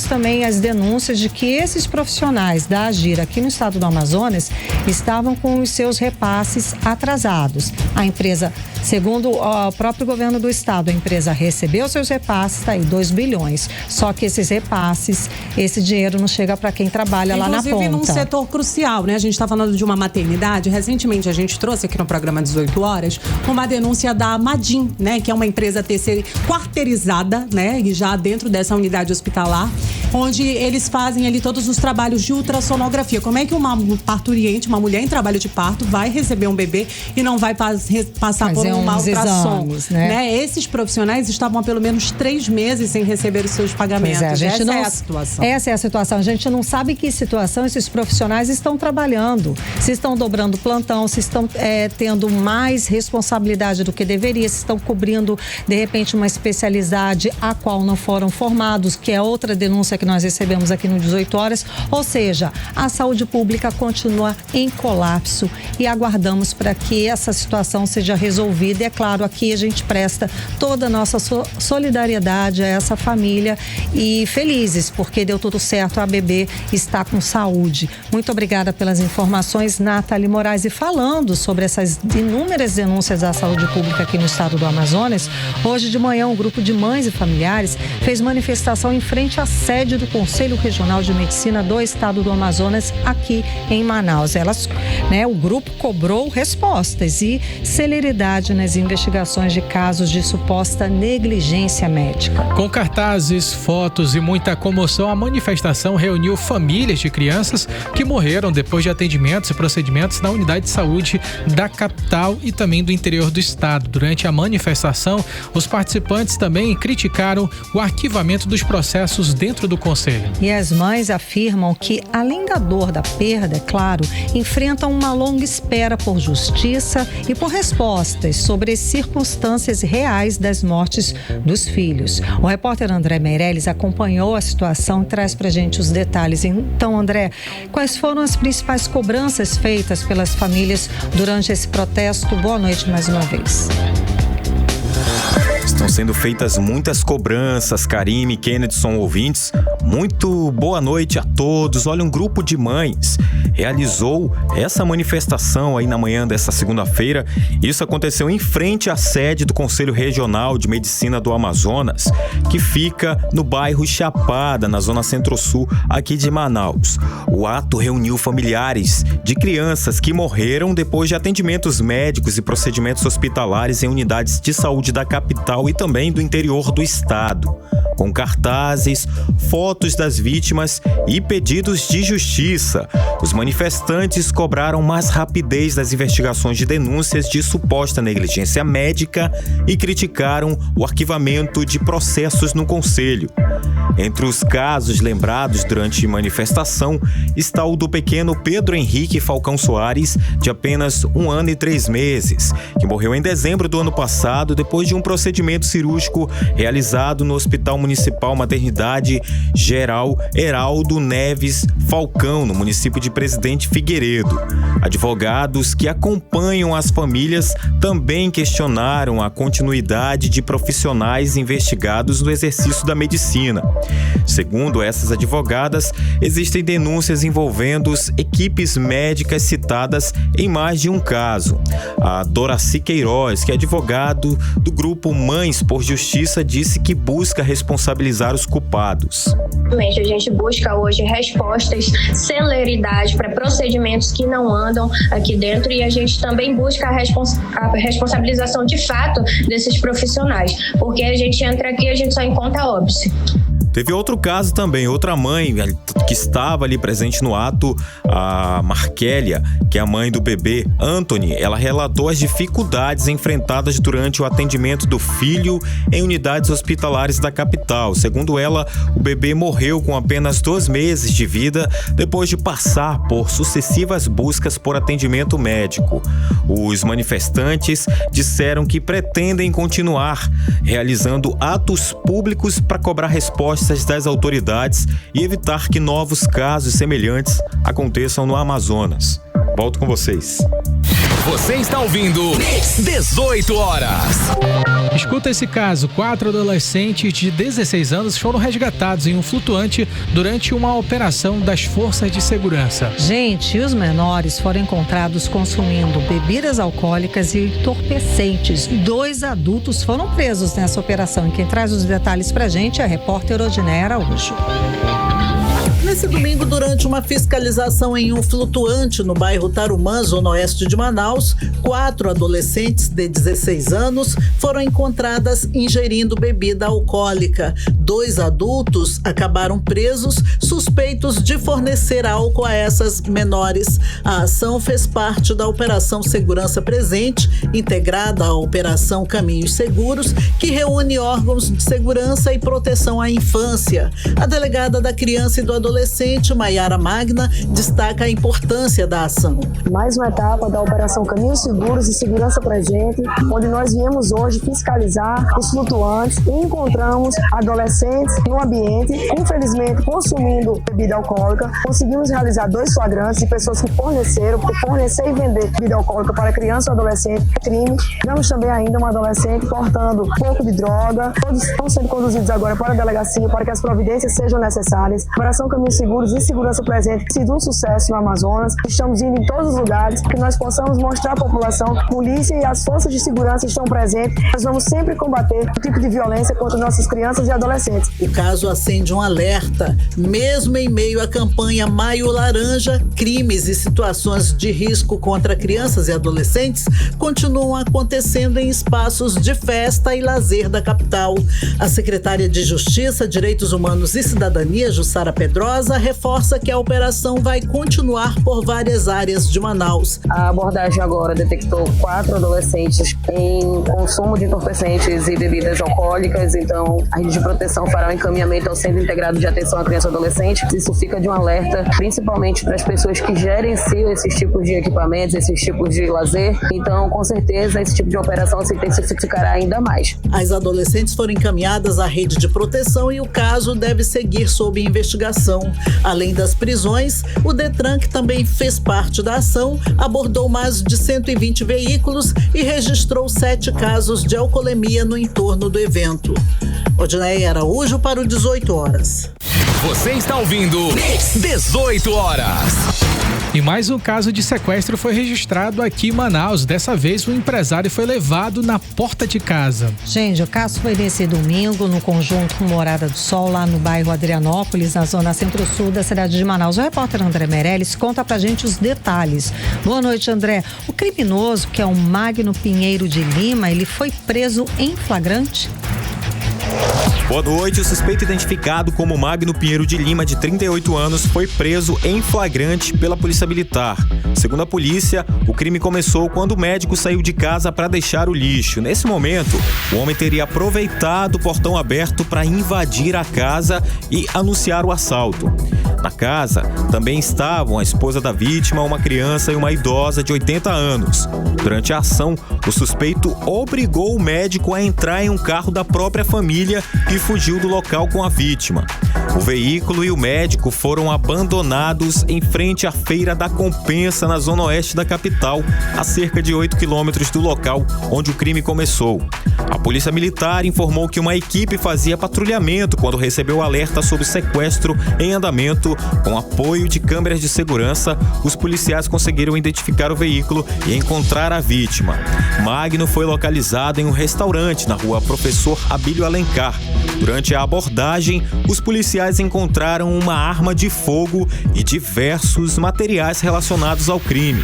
também as denúncias de que esses profissionais da Agir aqui no estado do Amazonas estavam com os seus repasses atrasados. A empresa, segundo o próprio governo do estado, a empresa recebeu seus repasses, tá aí, 2 bilhões. Só que esses repasses, esse dinheiro não chega para quem trabalha lá na ponta. Inclusive num setor crucial, né? A gente está falando de uma maternidade. Recentemente a gente trouxe aqui no programa 18 horas uma denúncia da Madim, né? Que é uma empresa quarteirizada, né? E já dentro dessa unidade hospitalar, onde eles fazem ali todos os trabalhos de ultrassonografia. Como é que uma parturiente, uma mulher em trabalho de parto, vai receber um bebê e não vai passar por uma ultrassom, exames, né? Esses profissionais estavam há pelo menos 3 meses sem receber os seus pagamentos. Pois é, Essa é a situação. Essa é a situação. A gente não sabe que situação esses profissionais estão trabalhando. Se estão dobrando plantão, se estão tendo mais responsabilidade do que deveria, se estão cobrindo, de repente, uma especialidade a qual não foram formados, que é outra denúncia que nós recebemos aqui no 18 horas. Ou seja, a saúde pública continua em colapso e aguardamos para que essa situação seja resolvida. E é claro, aqui a gente presta toda a nossa solidariedade a essa família e felizes porque deu tudo certo, a bebê está com saúde. Muito obrigada pelas informações, Nathalie Moraes. E falando sobre essas inúmeras denúncias à saúde pública aqui no estado do Amazonas, hoje de manhã um grupo de mães e familiares fez manifestação em frente à sede do Conselho Regional de Medicina do estado do Amazonas, aqui em Manaus. O grupo cobrou respostas e celeridade nas investigações de casos de suposta negligência médica. Com cartazes, fotos e muita comoção, a manifestação reuniu famílias de crianças que morreram depois de atendimentos e procedimentos na unidade de saúde da capital e também do interior do estado. Durante a manifestação, os participantes também criticaram o arquivamento dos processos dentro do conselho. E as mães afirmam que, além da dor da perda, é claro, enfrentam uma longa espera por justiça e por respostas sobre as circunstâncias reais das mortes dos filhos. O repórter André Meirelles acompanhou a situação e traz pra gente os detalhes. Então, André, quais foram as principais cobranças feitas pelas famílias durante esse protesto? Boa noite mais uma vez. Estão sendo feitas muitas cobranças, Karine, Kennedy, ouvintes. Muito boa noite a todos. Olha, um grupo de mães realizou essa manifestação aí na manhã dessa segunda-feira. Isso aconteceu em frente à sede do Conselho Regional de Medicina do Amazonas, que fica no bairro Chapada, na zona centro-sul aqui de Manaus. O ato reuniu familiares de crianças que morreram depois de atendimentos médicos e procedimentos hospitalares em unidades de saúde da capital e também do interior do estado, com cartazes, fotos das vítimas e pedidos de justiça. Os manifestantes cobraram mais rapidez das investigações de denúncias de suposta negligência médica e criticaram o arquivamento de processos no Conselho. Entre os casos lembrados durante a manifestação está o do pequeno Pedro Henrique Falcão Soares, de apenas 1 ano e 3 meses, que morreu em dezembro do ano passado depois de um procedimento cirúrgico realizado no Hospital Municipal Maternidade Geral Heraldo Neves Falcão, no município de Presidente Figueiredo. Advogados que acompanham as famílias também questionaram a continuidade de profissionais investigados no exercício da medicina. Segundo essas advogadas, existem denúncias envolvendo equipes médicas citadas em mais de um caso. A Doraci Queiroz, que é advogado do grupo Mães por Justiça, disse que busca responsabilizar os culpados. A gente busca hoje respostas, celeridade para procedimentos que não andam aqui dentro, e a gente também busca a responsabilização de fato desses profissionais, porque a gente entra aqui e a gente só encontra óbice. Teve outro caso também, outra mãe que estava ali presente no ato, a Marquélia, que é a mãe do bebê Anthony. Ela relatou as dificuldades enfrentadas durante o atendimento do filho em unidades hospitalares da capital. Segundo ela, o bebê morreu com apenas 2 meses de vida depois de passar por sucessivas buscas por atendimento médico. Os manifestantes disseram que pretendem continuar realizando atos públicos para cobrar respostas das autoridades e evitar que novos casos semelhantes aconteçam no Amazonas. Volto com vocês. Você está ouvindo 18 horas. Escuta esse caso. 4 adolescentes de 16 anos foram resgatados em um flutuante durante uma operação das forças de segurança. Gente, os menores foram encontrados consumindo bebidas alcoólicas e entorpecentes. 2 adultos foram presos nessa operação. E quem traz os detalhes pra gente é a repórter Odineia Araújo. Nesse domingo, durante uma fiscalização em um flutuante no bairro Tarumã, zona oeste de Manaus, 4 adolescentes de 16 anos foram encontradas ingerindo bebida alcoólica. 2 adultos acabaram presos, suspeitos de fornecer álcool a essas menores. A ação fez parte da Operação Segurança Presente, integrada à Operação Caminhos Seguros, que reúne órgãos de segurança e proteção à infância. A delegada da criança e do adolescente, Maiara Magna, destaca a importância da ação. Mais uma etapa da Operação Caminhos Seguros e Segurança Presente, onde nós viemos hoje fiscalizar os flutuantes e encontramos adolescentes no ambiente, infelizmente consumindo bebida alcoólica. Conseguimos realizar 2 flagrantes de pessoas que forneceram, porque fornecer e vender bebida alcoólica para criança ou adolescente é crime. Damos também ainda uma adolescente portando um pouco de droga. Todos estão sendo conduzidos agora para a delegacia para que as providências sejam necessárias. A Operação Caminhos Seguros e Segurança Presente tem sido um sucesso no Amazonas. Estamos indo em todos os lugares que nós possamos mostrar à população que a polícia e as forças de segurança estão presentes. Nós vamos sempre combater o tipo de violência contra nossas crianças e adolescentes. O caso acende um alerta. Mesmo em meio à campanha Maio Laranja, crimes e situações de risco contra crianças e adolescentes continuam acontecendo em espaços de festa e lazer da capital. A secretária de Justiça, Direitos Humanos e Cidadania, Jussara Pedrosa, reforça que a operação vai continuar por várias áreas de Manaus. A abordagem agora detectou 4 adolescentes em consumo de entorpecentes e bebidas alcoólicas, então a rede de proteção fará um encaminhamento ao Centro Integrado de Atenção à Criança e Adolescente. Isso fica de um alerta, principalmente para as pessoas que gerenciam esses tipos de equipamentos, esses tipos de lazer. Então, com certeza, esse tipo de operação se intensificará ainda mais. As adolescentes foram encaminhadas à rede de proteção e o caso deve seguir sob investigação. Além das prisões, o Detran, que também fez parte da ação, abordou mais de 120 veículos e registrou 7 casos de alcoolemia no entorno do evento. Odineia Araújo para o 18 horas. Você está ouvindo 18 horas. E mais um caso de sequestro foi registrado aqui em Manaus. Dessa vez, um empresário foi levado na porta de casa. Gente, o caso foi nesse domingo no conjunto Morada do Sol, lá no bairro Adrianópolis, na zona centro-sul da cidade de Manaus. O repórter André Meirelles conta pra gente os detalhes. Boa noite, André. O criminoso, que é o Magno Pinheiro de Lima, ele foi preso em flagrante? Boa noite. O suspeito identificado como Magno Pinheiro de Lima, de 38 anos, foi preso em flagrante pela Polícia Militar. Segundo a polícia, o crime começou quando o médico saiu de casa para deixar o lixo. Nesse momento, o homem teria aproveitado o portão aberto para invadir a casa e anunciar o assalto. Na casa também estavam a esposa da vítima, uma criança e uma idosa de 80 anos. Durante a ação, o suspeito obrigou o médico a entrar em um carro da própria família e fugiu do local com a vítima. O veículo e o médico foram abandonados em frente à Feira da Compensa, na zona oeste da capital, a cerca de 8 quilômetros do local onde o crime começou. A Polícia Militar informou que uma equipe fazia patrulhamento quando recebeu alerta sobre sequestro em andamento. Com apoio de câmeras de segurança, os policiais conseguiram identificar o veículo e encontrar a vítima. Magno foi localizado em um restaurante na rua Professor Abílio Alencar. Durante a abordagem, os policiais encontraram uma arma de fogo e diversos materiais relacionados ao crime.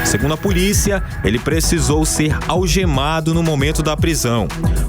Segundo a polícia, ele precisou ser algemado no momento da prisão.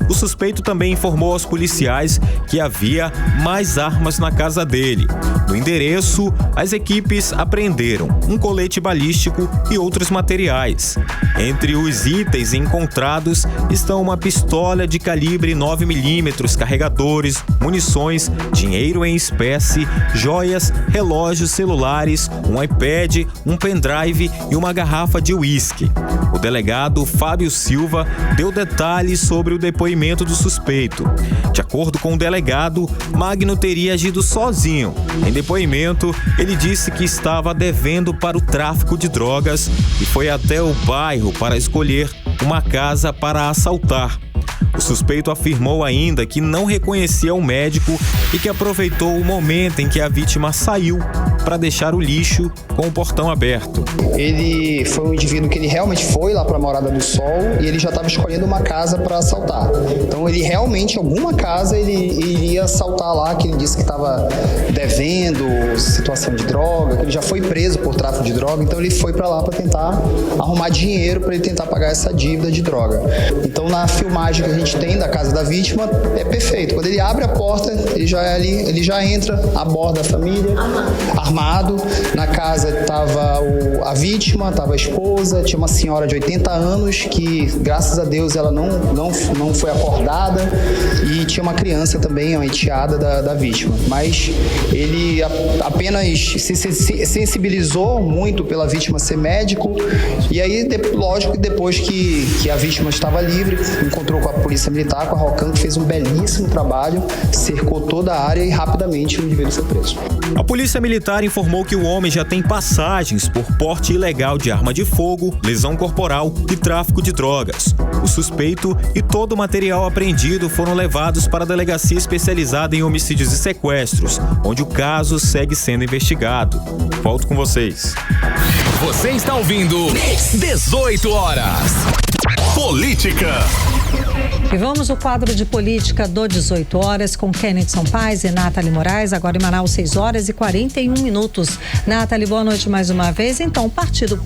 O suspeito também informou aos policiais que havia mais armas na casa dele. No endereço, as equipes apreenderam um colete balístico e outros materiais. Entre os itens encontrados estão uma pistola de calibre 9mm, carregadores, munições, dinheiro em espécie, joias, relógios celulares, um iPad, um pendrive e uma garrafa de uísque. O delegado Fábio Silva deu detalhes sobre o depoimento do suspeito. De acordo com o delegado, Magno teria agido sozinho. Em depoimento, ele disse que estava devendo para o tráfico de drogas e foi até o bairro para escolher uma casa para assaltar. O suspeito afirmou ainda que não reconhecia o médico e que aproveitou o momento em que a vítima saiu para deixar o lixo com o portão aberto. Ele foi um indivíduo que ele realmente foi lá para a Morada do Sol e ele já estava escolhendo uma casa para assaltar. Então ele realmente, alguma casa, ele iria assaltar lá, que ele disse que estava devendo, situação de droga, que ele já foi preso por tráfico de droga, então ele foi para lá para tentar arrumar dinheiro para ele tentar pagar essa dívida de droga. Então na filmagem que a gente tem da casa da vítima, é perfeito. Quando ele abre a porta, ele já é ali, ele já entra, aborda a família, armado. Na casa estava a vítima, estava a esposa, tinha uma senhora de 80 anos que, graças a Deus, ela não foi acordada, e tinha uma criança também, uma enteada da vítima. Mas ele apenas se sensibilizou muito pela vítima ser médico, e aí, lógico que depois que a vítima estava livre, encontrou com a Polícia Militar, com a Rocan, que fez um belíssimo trabalho, cercou toda a área e rapidamente o indivíduo foi preso. A Polícia Militar informou que o homem já tem passagens por porte ilegal de arma de fogo, lesão corporal e tráfico de drogas. O suspeito e todo o material apreendido foram levados para a delegacia especializada em homicídios e sequestros, onde o caso segue sendo investigado. Volto com vocês. Você está ouvindo 18 horas. Política. E vamos ao quadro de política do 18 horas com Kenneth Sampaio e Nathalie Moraes, agora em Manaus, 6 horas e 41 minutos. Nathalie, boa noite mais uma vez. Então, o Partido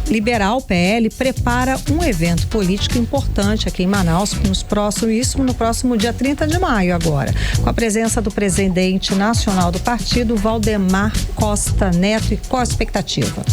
Liberal, PL, prepara um evento político importante aqui em Manaus no próximo dia 30 de maio agora, com a presença do presidente nacional do partido, Valdemar Costa Neto. E qual a expectativa?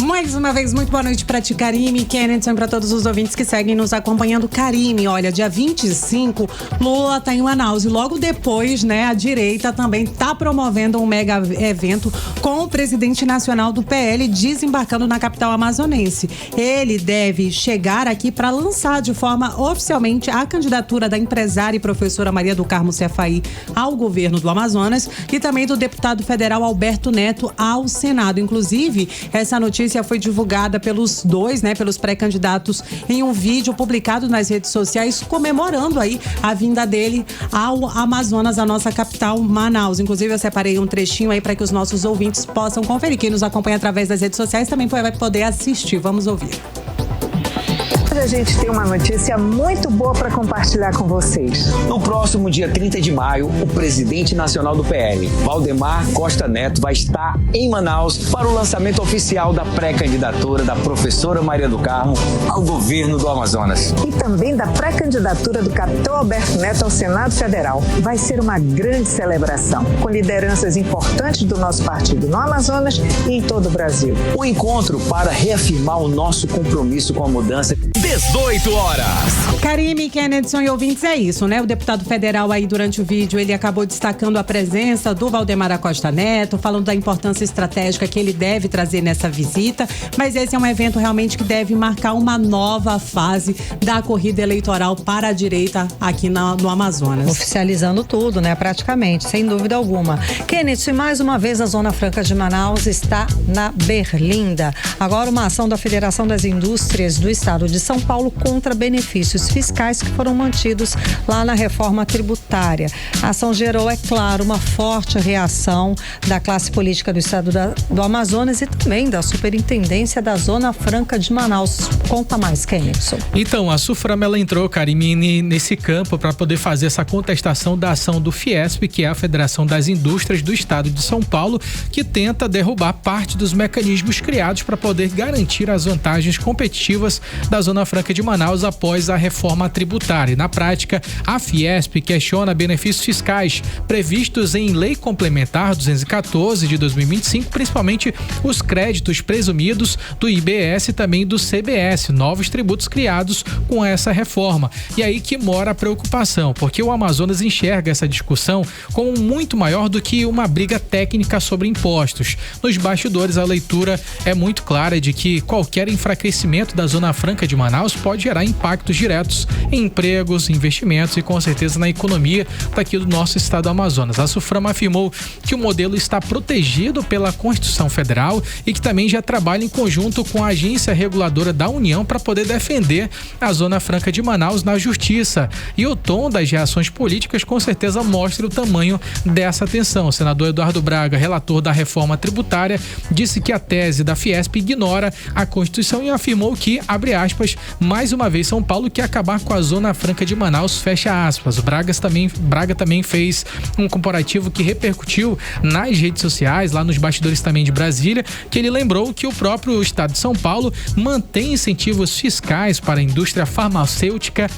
Mais uma vez, muito boa noite para ti, Karime, Kenneth, para todos os ouvintes que seguem nos acompanhando. Karime, olha, dia 25, Lula tá em Manaus e logo depois, a direita também tá promovendo um mega evento com o presidente nacional do PL desembarcando na capital amazonense. amazonense. Ele deve chegar aqui para lançar de forma oficialmente a candidatura da empresária e professora Maria do Carmo Cefaí ao governo do Amazonas e também do deputado federal Alberto Neto ao Senado. Inclusive, essa notícia foi divulgada pelos dois, pelos pré-candidatos em um vídeo publicado nas redes sociais comemorando aí a vinda dele ao Amazonas, a nossa capital, Manaus. Inclusive, eu separei um trechinho aí para que os nossos ouvintes possam conferir. Quem nos acompanha através das redes sociais também vai poder assistir. Vamos ouvir. Hoje a gente tem uma notícia muito boa para compartilhar com vocês. No próximo dia 30 de maio, o presidente nacional do PL, Valdemar Costa Neto, vai estar em Manaus para o lançamento oficial da pré-candidatura da professora Maria do Carmo ao governo do Amazonas. E também da pré-candidatura do capitão Alberto Neto ao Senado Federal. Vai ser uma grande celebração, com lideranças importantes do nosso partido no Amazonas e em todo o Brasil. Um encontro para reafirmar o nosso compromisso com a mudança. 18 horas. Karime, Kennedson e ouvintes, é isso, O deputado federal aí durante o vídeo, ele acabou destacando a presença do Valdemar Costa Neto, falando da importância estratégica que ele deve trazer nessa visita, mas esse é um evento realmente que deve marcar uma nova fase da corrida eleitoral para a direita aqui no Amazonas. Oficializando tudo, praticamente, sem dúvida alguma. Kennedson, mais uma vez a Zona Franca de Manaus está na Berlinda. Agora uma ação da Federação das Indústrias do Estado de São Paulo contra benefícios fiscais que foram mantidos lá na reforma tributária. A ação gerou, é claro, uma forte reação da classe política do estado do Amazonas e também da Superintendência da Zona Franca de Manaus. Conta mais, Kennedson. Então, a Suframa, ela entrou, Karime, nesse campo para poder fazer essa contestação da ação do Fiesp, que é a Federação das Indústrias do Estado de São Paulo, que tenta derrubar parte dos mecanismos criados para poder garantir as vantagens competitivas da Zona Franca de Manaus após a reforma tributária. Na prática, a Fiesp questiona benefícios fiscais previstos em Lei Complementar 214 de 2025, principalmente os créditos presumidos do IBS e também do CBS, novos tributos criados com essa reforma. E aí que mora a preocupação, porque o Amazonas enxerga essa discussão como muito maior do que uma briga técnica sobre impostos. Nos bastidores, a leitura é muito clara de que qualquer enfraquecimento da Zona Franca de Manaus pode gerar impactos diretos em empregos, investimentos e com certeza na economia daqui do nosso estado do Amazonas. A Suframa afirmou que o modelo está protegido pela Constituição Federal e que também já trabalha em conjunto com a Agência Reguladora da União para poder defender a Zona Franca de Manaus na Justiça. E o tom das reações políticas com certeza mostra o tamanho dessa tensão. O senador Eduardo Braga, relator da reforma tributária, disse que a tese da Fiesp ignora a Constituição e afirmou que, abre aspas, mais uma vez São Paulo quer acabar com a Zona Franca de Manaus, fecha aspas. Braga também fez um comparativo que repercutiu nas redes sociais, lá nos bastidores também de Brasília, que ele lembrou que o próprio estado de São Paulo mantém incentivos fiscais para a indústria farmacêutica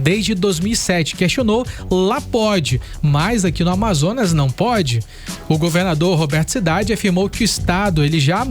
desde 2007. Questionou, lá pode, mas aqui no Amazonas não pode. O governador Roberto Cidade afirmou que o estado ele já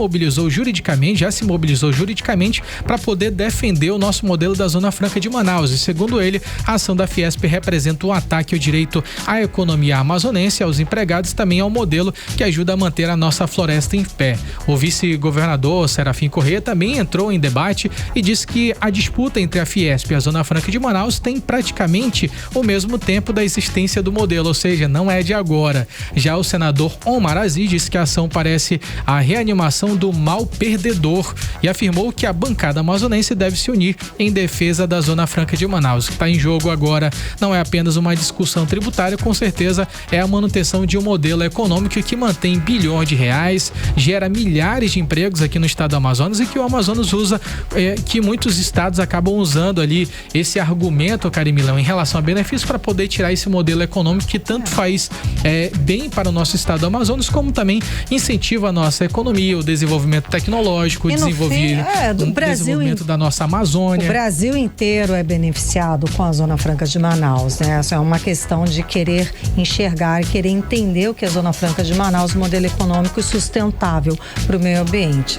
se mobilizou juridicamente para poder defender o nosso modelo da Zona Franca de Manaus. E segundo ele, a ação da Fiesp representa um ataque ao direito à economia amazonense, aos empregados e também ao modelo que ajuda a manter a nossa floresta em pé. O vice-governador Serafim Corrêa também entrou em debate e disse que a disputa entre a Fiesp e a Zona Franca de Manaus tem praticamente o mesmo tempo da existência do modelo, ou seja, não é de agora. Já o senador Omar Aziz disse que a ação parece a reanimação do mal perdedor e afirmou que a bancada amazonense deve se unir em defesa da Zona Franca de Manaus. O que está em jogo agora não é apenas uma discussão tributária, com certeza é a manutenção de um modelo econômico que mantém bilhões de reais, gera milhares de empregos aqui no estado do Amazonas e que o Amazonas usa, que muitos estados acabam usando ali esse argumento, Carimilão, em relação a benefícios para poder tirar esse modelo econômico que tanto faz bem para o nosso estado do Amazonas, como também incentiva a nossa economia, o desenvolvimento tecnológico, o desenvolvimento da nossa Amazônia. O Brasil inteiro é beneficiado com a Zona Franca de Manaus, Essa é uma questão de querer enxergar e querer entender o que é a Zona Franca de Manaus, um modelo econômico sustentável para o meio ambiente,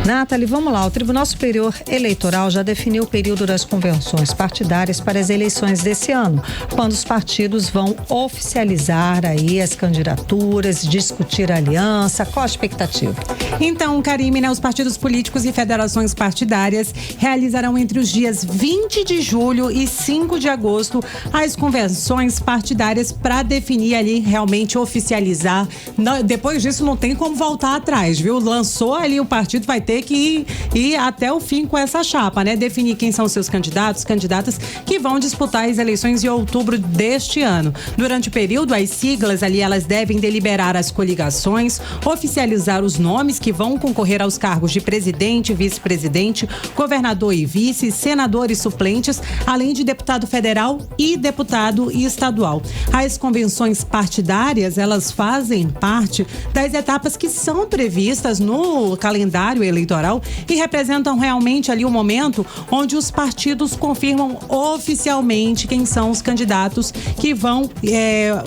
Nathalie, vamos lá. O Tribunal Superior Eleitoral já definiu o período das convenções partidárias para as eleições desse ano, quando os partidos vão oficializar aí as candidaturas, discutir a aliança. Qual a expectativa? Então, Karime, né, os partidos políticos e federações partidárias realizarão entre os dias 20 de julho e 5 de agosto as convenções partidárias para definir ali, realmente oficializar. Depois disso não tem como voltar atrás, viu? Lançou ali o partido, vai ter que ir até o fim com essa chapa, né? Definir quem são seus candidatos, candidatas que vão disputar as eleições em outubro deste ano. Durante o período, as siglas ali, elas devem deliberar as coligações, oficializar os nomes que vão concorrer aos cargos de presidente, vice-presidente, governador e vice, senadores suplentes, além de deputado federal e deputado estadual. As convenções partidárias, elas fazem parte das etapas que são previstas no calendário eleitoral e representam realmente ali o momento onde os partidos confirmam oficialmente quem são os candidatos que vão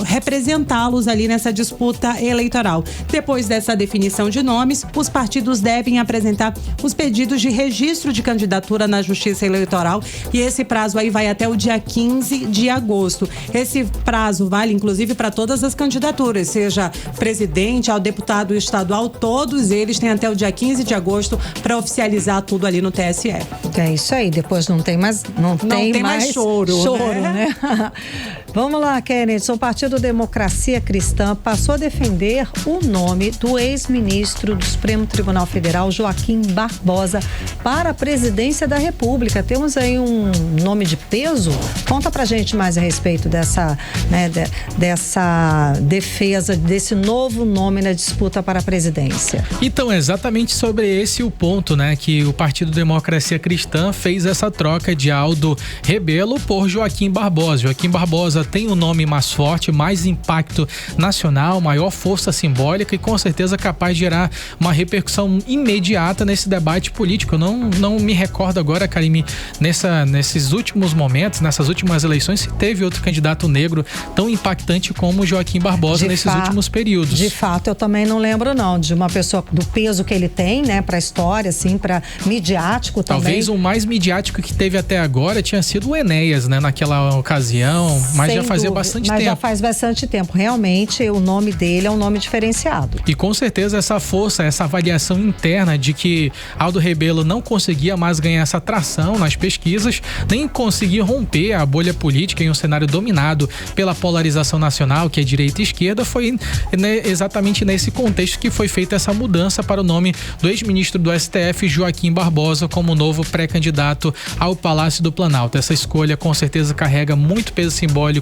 representá-los ali nessa disputa eleitoral. Depois dessa definição de nomes, os partidos devem apresentar os pedidos de registro de candidatura na Justiça Eleitoral e esse prazo aí vai até o dia 15 de agosto. Esse prazo vale inclusive para todas as candidaturas, seja presidente, ao deputado estadual, todos eles têm até o dia 15 de agosto para oficializar tudo ali no TSE. É isso aí, depois não tem mais choro, né? Vamos lá, Kennedy. O Partido Democracia Cristã passou a defender o nome do ex-ministro do Supremo Tribunal Federal, Joaquim Barbosa, para a presidência da República. Temos aí um nome de peso? Conta pra gente mais a respeito dessa, né, dessa defesa desse novo nome na disputa para a presidência. Então, exatamente sobre esse o ponto, né, que o Partido Democracia Cristã fez essa troca de Aldo Rebelo por Joaquim Barbosa. Joaquim Barbosa tem um nome mais forte, mais impacto nacional, maior força simbólica e com certeza capaz de gerar uma repercussão imediata nesse debate político. Eu não me recordo agora, Karime, nesses últimos momentos, nessas últimas eleições, se teve outro candidato negro tão impactante como Joaquim Barbosa nesses últimos períodos. De fato, eu também não lembro não, de uma pessoa do peso que ele tem, né, pra história, assim, pra midiático também. Talvez o mais midiático que teve até agora tinha sido o Enéas, né, naquela ocasião, mas já fazia bastante tempo. Mas já faz bastante tempo. Realmente, o nome dele é um nome diferenciado. E com certeza essa força, essa avaliação interna de que Aldo Rebelo não conseguia mais ganhar essa tração nas pesquisas, nem conseguia romper a bolha política em um cenário dominado pela polarização nacional, que é direita e esquerda, foi exatamente nesse contexto que foi feita essa mudança para o nome do ex-ministro do STF, Joaquim Barbosa, como novo pré-candidato ao Palácio do Planalto. Essa escolha com certeza carrega muito peso simbólico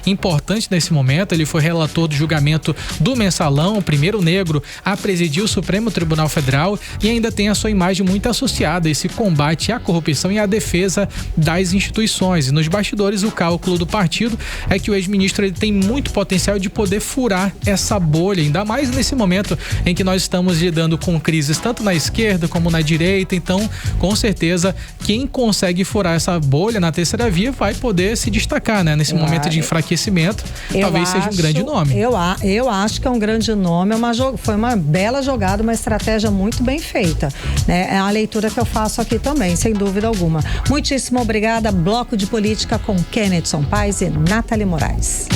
importante nesse momento. Ele foi relator do julgamento do Mensalão, o primeiro negro a presidir o Supremo Tribunal Federal, e ainda tem a sua imagem muito associada a esse combate à corrupção e à defesa das instituições. E nos bastidores, o cálculo do partido é que o ex-ministro ele tem muito potencial de poder furar essa bolha, ainda mais nesse momento em que nós estamos lidando com crises tanto na esquerda como na direita. Então, com certeza, quem consegue furar essa bolha na terceira via vai poder se destacar, né? Nesse momento de enfraquecimento, talvez seja um grande nome. Eu acho que é um grande nome, foi uma bela jogada, uma estratégia muito bem feita, né? É a leitura que eu faço aqui também, sem dúvida alguma. Muitíssimo obrigada. Bloco de Política com Kennedy Paes e Nathalie Moraes.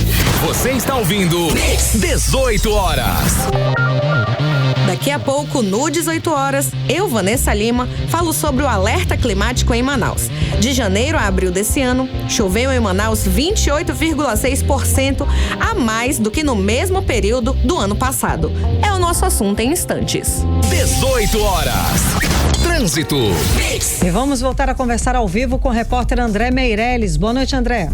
Você está ouvindo 18 horas. Daqui a pouco, no 18 horas, eu, Vanessa Lima, falo sobre o alerta climático em Manaus. De janeiro a abril desse ano, choveu em Manaus 28,6% a mais do que no mesmo período do ano passado. É o nosso assunto em instantes. 18 horas. Trânsito. E vamos voltar a conversar ao vivo com o repórter André Meirelles. Boa noite, André.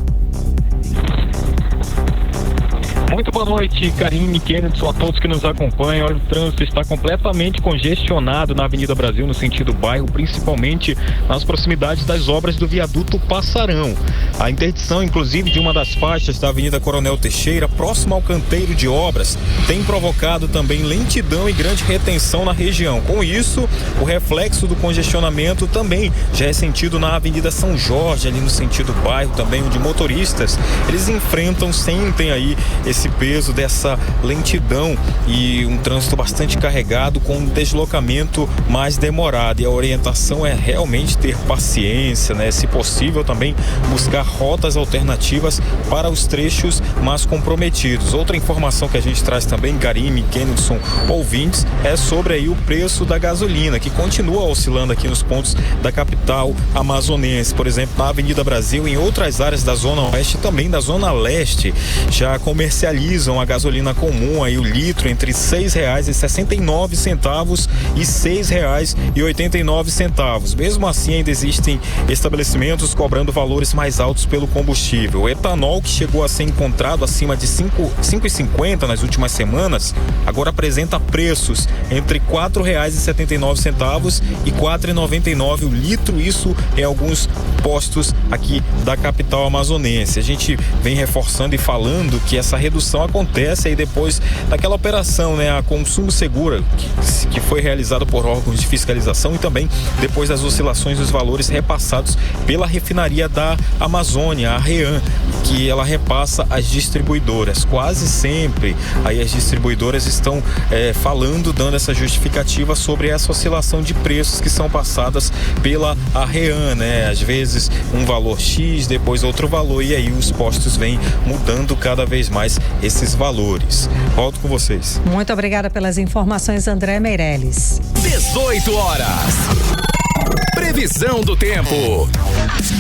Muito boa noite, Karine, Kennedy, a todos que nos acompanham. Olha, o trânsito está completamente congestionado na Avenida Brasil, no sentido bairro, principalmente nas proximidades das obras do viaduto Passarão. A interdição, inclusive, de uma das faixas da Avenida Coronel Teixeira, próximo ao canteiro de obras, tem provocado também lentidão e grande retenção na região. Com isso, o reflexo do congestionamento também já é sentido na Avenida São Jorge, ali no sentido bairro também, onde motoristas, eles sentem aí esse desse peso, dessa lentidão e um trânsito bastante carregado com um deslocamento mais demorado. E a orientação é realmente ter paciência, né? Se possível também buscar rotas alternativas para os trechos mais comprometidos. Outra informação que a gente traz também, Karine, Kenilson, ouvintes, é sobre aí o preço da gasolina, que continua oscilando aqui nos pontos da capital amazonense. Por exemplo, na Avenida Brasil, em outras áreas da Zona Oeste e também da Zona Leste, já comercializam a gasolina comum, aí o litro entre R$ 6,69 e R$ 6,89. Mesmo assim, ainda existem estabelecimentos cobrando valores mais altos pelo combustível. O etanol, que chegou a ser encontrado acima de R$ 5,50 nas últimas semanas, agora apresenta preços entre R$ 4,79 e R$ 4,99 o litro, isso em alguns postos aqui da capital amazonense. A gente vem reforçando e falando que essa redução acontece aí depois daquela operação, né, a Consumo Segura, que foi realizada por órgãos de fiscalização, e também depois das oscilações dos valores repassados pela refinaria da Amazônia, a REAN, que ela repassa às distribuidoras. Quase sempre aí as distribuidoras estão falando, dando essa justificativa sobre essa oscilação de preços que são passadas pela REAN, né? Às vezes um valor X, depois outro valor, e aí os postos vêm mudando cada vez mais esses valores. Volto com vocês. Muito obrigada pelas informações, André Meirelles. 18 horas. Previsão do tempo.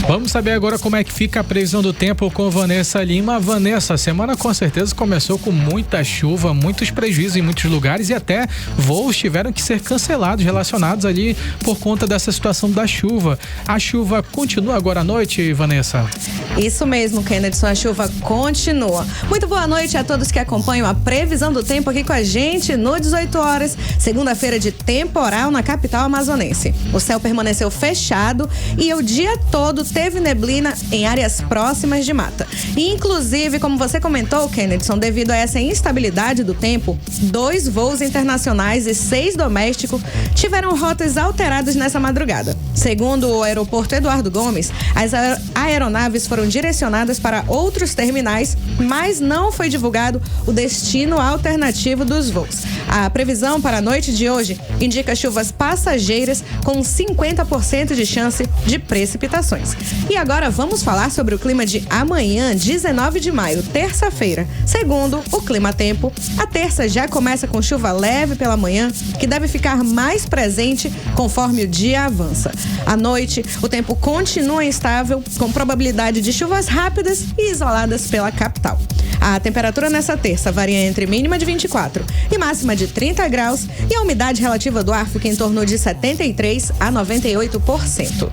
Vamos saber agora como é que fica a previsão do tempo com Vanessa Lima. Vanessa, a semana com certeza começou com muita chuva, muitos prejuízos em muitos lugares e até voos tiveram que ser cancelados relacionados ali por conta dessa situação da chuva. A chuva continua agora à noite, Vanessa? Isso mesmo, Kennedy, a chuva continua. Muito boa noite a todos que acompanham a previsão do tempo aqui com a gente no 18 horas, segunda-feira de temporal na capital amazonense. O céu permaneceu fechado e o dia todo teve neblina em áreas próximas de mata. E, inclusive, como você comentou, Kennedy, devido a essa instabilidade do tempo, 2 voos internacionais e 6 domésticos tiveram rotas alteradas nessa madrugada. Segundo o aeroporto Eduardo Gomes, as aeronaves foram direcionadas para outros terminais, mas não foi divulgado o destino alternativo dos voos. A previsão para a noite de hoje indica chuvas passageiras com 50% de chance de precipitações. E agora vamos falar sobre o clima de amanhã, 19 de maio, terça-feira. Segundo o Clima Tempo, a terça já começa com chuva leve pela manhã, que deve ficar mais presente conforme o dia avança. À noite, o tempo continua instável, com probabilidade de chuvas rápidas e isoladas pela capital. A temperatura nessa terça varia entre mínima de 24 e máxima de 30 graus e a umidade relativa do ar fica em torno de 73% a 98%.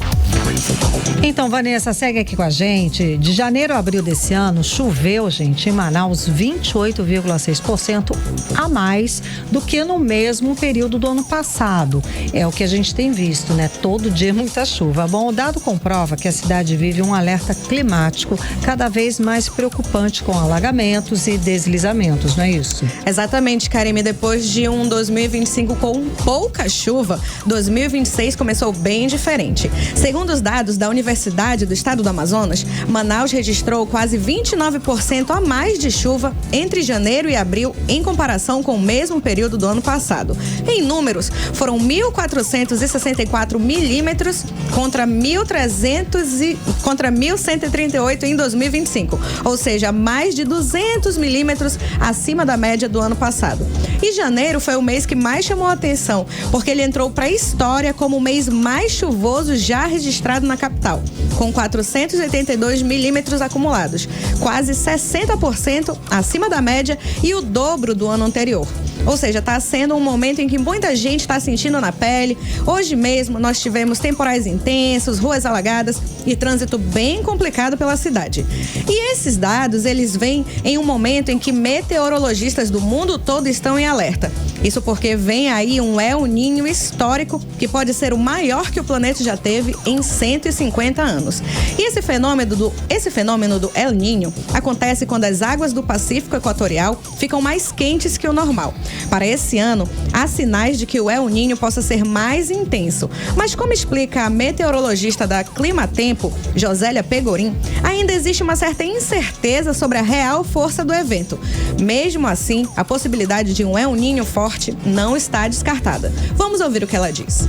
Então, Vanessa, segue aqui com a gente. De janeiro a abril desse ano, choveu, gente, em Manaus 28,6% a mais do que no mesmo período do ano passado. É o que a gente tem visto, né? Todo dia muita chuva. Bom, o dado comprova que a cidade vive um alerta climático cada vez mais preocupante com alagamentos e deslizamentos, não é isso? Exatamente, Karime. Depois de um 2025 com pouca chuva, 2026 começou bem diferente. Segundo os dados da Universidade do Estado do Amazonas, Manaus registrou quase 29% a mais de chuva entre janeiro e abril em comparação com o mesmo período do ano passado. Em números, foram 1.464 milímetros contra 1.138 em 2025, ou seja, mais de 200 milímetros acima da média do ano passado. E janeiro foi o mês que mais chamou a atenção, porque ele entrou para a história como o mês mais chuvoso já registrado na capital, com 482 milímetros acumulados, quase 60% acima da média e o dobro do ano anterior. Ou seja, está sendo um momento em que muita gente está sentindo na pele. Hoje mesmo nós tivemos temporais intensos, ruas alagadas e trânsito bem complicado pela cidade. E esses dados, eles vêm em um momento em que meteorologistas do mundo todo estão em alerta. Isso porque vem aí um El Niño histórico que pode ser o maior que o planeta já teve em 150 anos. E esse fenômeno do El Niño acontece quando as águas do Pacífico Equatorial ficam mais quentes que o normal. Para esse ano, há sinais de que o El Niño possa ser mais intenso. Mas como explica a meteorologista da Climatempo, Josélia Pegorim, ainda existe uma certa incerteza sobre a real força do evento. Mesmo assim, a possibilidade de um El Niño forte não está descartada. Vamos ouvir o que ela diz.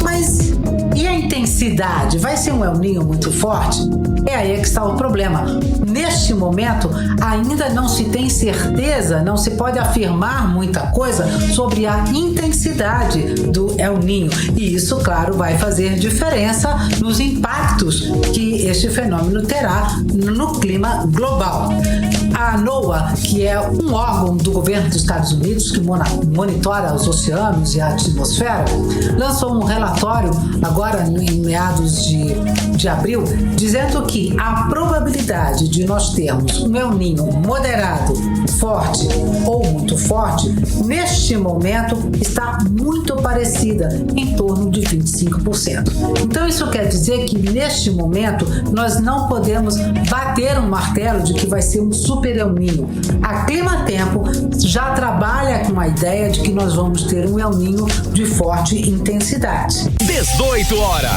Mas e a intensidade? Vai ser um El Niño muito forte? É aí que está o problema. Neste momento, ainda não se tem certeza, não se pode afirmar muita coisa sobre a intensidade do El Niño. E isso, claro, vai fazer diferença nos impactos que este fenômeno terá no clima global. A NOAA, que é um órgão do governo dos Estados Unidos que monitora os oceanos e a atmosfera, lançou um relatório agora em meados de abril, dizendo que a probabilidade de nós termos um El Niño moderado, forte ou muito forte, neste momento está muito parecida, em torno de 25%. Então isso quer dizer que neste momento nós não podemos bater um martelo de que vai ser um super El Niño. A Climatempo já trabalha com a ideia de que nós vamos ter um El Niño de forte intensidade. 18 horas.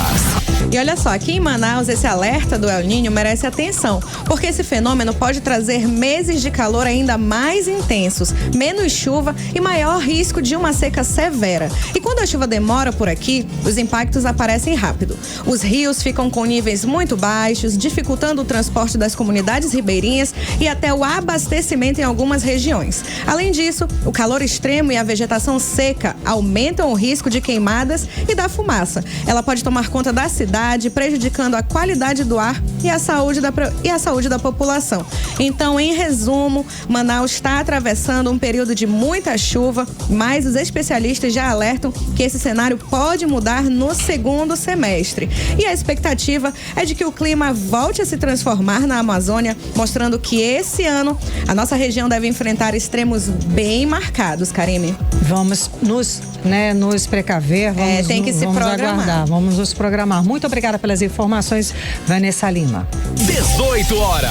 E olha só, aqui em Manaus, esse alerta do El Niño merece atenção, porque esse fenômeno pode trazer meses de calor ainda mais intensos, menos chuva e maior risco de uma seca severa. E quando a chuva demora por aqui, os impactos aparecem rápido. Os rios ficam com níveis muito baixos, dificultando o transporte das comunidades ribeirinhas e até o abastecimento em algumas regiões. Além disso, o calor extremo e a vegetação seca aumentam o risco de queimadas e da fumaça. Ela pode tomar conta da cidade, prejudicando a qualidade do ar e a saúde da população. Então, em resumo, Manaus está atravessando um período de muita chuva, mas os especialistas já alertam que esse cenário pode mudar no segundo semestre. E a expectativa é de que o clima volte a se transformar na Amazônia, mostrando que esse ano a nossa região deve enfrentar extremos bem marcados, Karine. Vamos nos precaver, vamos aguardar, vamos nos programar. Muito obrigada pelas informações, Vanessa Lima. 18 horas.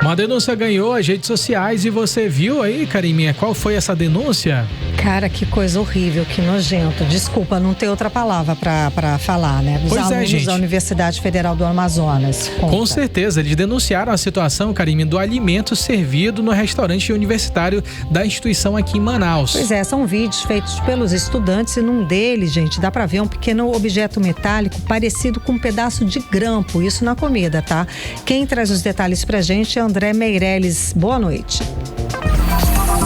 Uma denúncia ganhou as redes sociais e você viu aí, Cariminha, qual foi essa denúncia? Cara, que coisa horrível, que nojento. Desculpa, não tem outra palavra para falar, né? Os alunos da Universidade Federal do Amazonas. Com certeza, eles denunciaram a situação, Karime, do alimento servido no restaurante universitário da instituição aqui em Manaus. Pois é, são vídeos feitos pelos estudantes e num deles, gente, dá para ver um pequeno objeto metálico parecido com um pedaço de grampo, isso na comida, tá? Quem traz os detalhes pra gente é André Meirelles. Boa noite.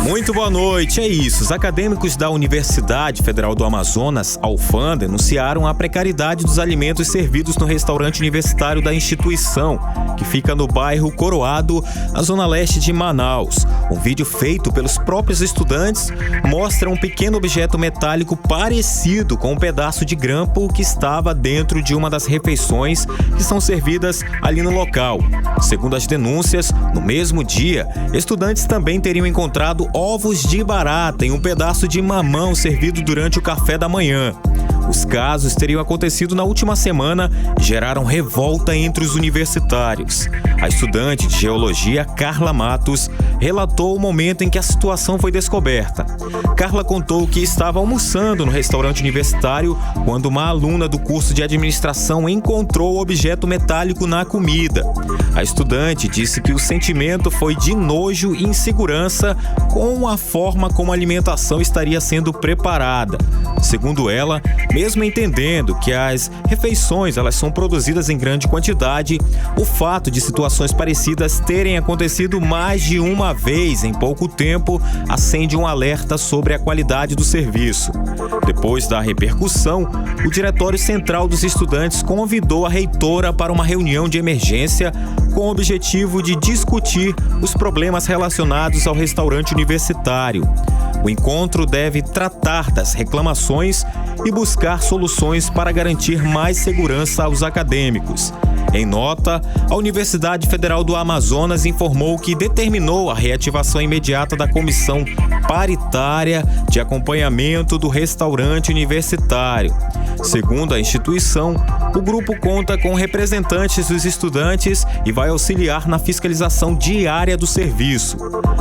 Muito boa noite, é isso. Os acadêmicos da Universidade Federal do Amazonas, a UFAM, denunciaram a precariedade dos alimentos servidos no restaurante universitário da instituição, que fica no bairro Coroado, na zona leste de Manaus. Um vídeo feito pelos próprios estudantes mostra um pequeno objeto metálico parecido com um pedaço de grampo que estava dentro de uma das refeições que são servidas ali no local. Segundo as denúncias, no mesmo dia, estudantes também teriam encontrado ovos de barata em um pedaço de mamão servido durante o café da manhã. Os casos teriam acontecido na última semana e geraram revolta entre os universitários. A estudante de geologia, Carla Matos, relatou o momento em que a situação foi descoberta. Carla contou que estava almoçando no restaurante universitário quando uma aluna do curso de administração encontrou o objeto metálico na comida. A estudante disse que o sentimento foi de nojo e insegurança com a forma como a alimentação estaria sendo preparada. Segundo ela, mesmo entendendo que as refeições elas são produzidas em grande quantidade, o fato de situações parecidas terem acontecido mais de uma vez em pouco tempo acende um alerta sobre a qualidade do serviço. Depois da repercussão, o Diretório Central dos Estudantes convidou a reitora para uma reunião de emergência com o objetivo de discutir os problemas relacionados ao restaurante universitário. O encontro deve tratar das reclamações e buscar soluções para garantir mais segurança aos acadêmicos. Em nota, a Universidade Federal do Amazonas informou que determinou a reativação imediata da comissão paritária de acompanhamento do restaurante universitário. Segundo a instituição, o grupo conta com representantes dos estudantes e vai auxiliar na fiscalização diária do serviço.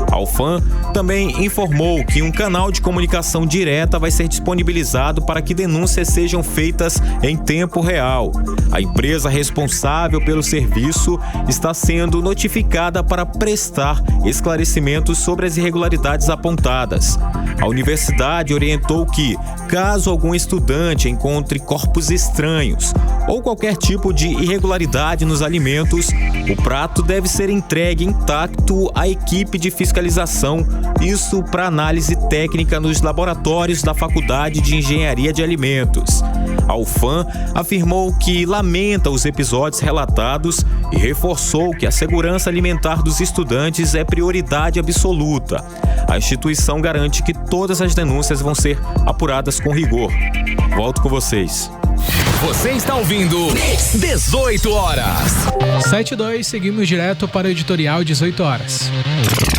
A UFAM também informou que um canal de comunicação direta vai ser disponibilizado para que denúncias sejam feitas em tempo real. A empresa responsável pelo serviço está sendo notificada para prestar esclarecimentos sobre as irregularidades apontadas. A universidade orientou que, caso algum estudante encontre corpos estranhos ou qualquer tipo de irregularidade nos alimentos, o prato deve ser entregue intacto à equipe de fiscalização, isso para análise técnica nos laboratórios da Faculdade de Engenharia de Alimentos. A UFAM afirmou que lamenta os episódios relatados e reforçou que a segurança alimentar dos estudantes é prioridade absoluta. A instituição garante que todas as denúncias vão ser apuradas com rigor. Volto com vocês. Você está ouvindo 18 horas. 7:02, seguimos direto para o editorial 18 horas.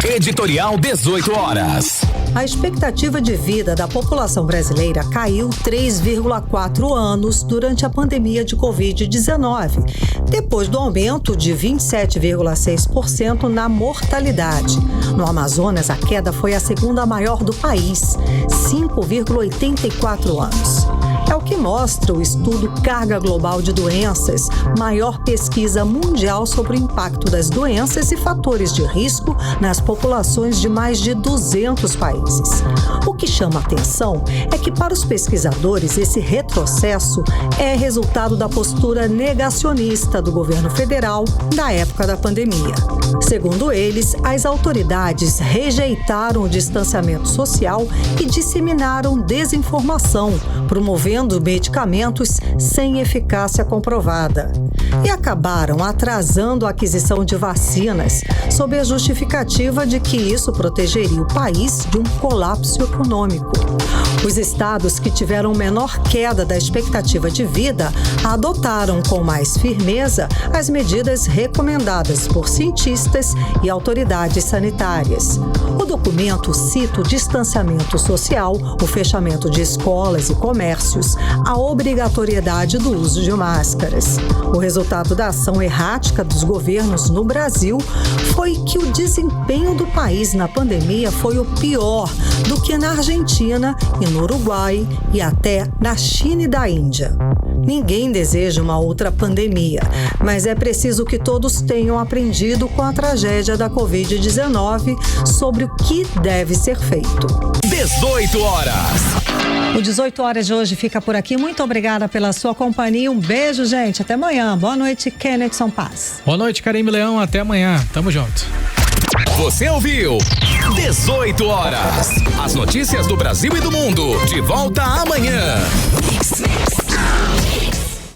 Editorial 18 horas. A expectativa de vida da população brasileira caiu 3,4 anos durante a pandemia de Covid-19, depois do aumento de 27,6% na mortalidade. No Amazonas, a queda foi a segunda maior do país, 5,84 anos. É o que mostra o estudo Carga Global de Doenças, maior pesquisa mundial sobre o impacto das doenças e fatores de risco nas populações de mais de 200 países. O que chama atenção é que, para os pesquisadores, esse retrocesso é resultado da postura negacionista do governo federal na época da pandemia. Segundo eles, as autoridades rejeitaram o distanciamento social e disseminaram desinformação, promovendo medicamentos sem eficácia comprovada. E acabaram atrasando a aquisição de vacinas, sob a justificativa de que isso protegeria o país de um colapso econômico. Os estados que tiveram menor queda da expectativa de vida adotaram com mais firmeza as medidas recomendadas por cientistas e autoridades sanitárias. O documento cita o distanciamento social, o fechamento de escolas e comércios, a obrigatoriedade do uso de máscaras. O resultado da ação errática dos governos no Brasil foi que o desempenho do país na pandemia foi o pior do que na Argentina e no Uruguai e até na China e da Índia. Ninguém deseja uma outra pandemia, mas é preciso que todos tenham aprendido com a tragédia da Covid-19 sobre o que deve ser feito. 18 horas. O 18 horas de hoje fica por aqui. Muito obrigada pela sua companhia. Um beijo, gente. Até amanhã. Boa noite, Kennethson Paz. Boa noite, Karime Leão. Até amanhã. Tamo junto. Você ouviu 18 horas. As notícias do Brasil e do mundo. De volta amanhã.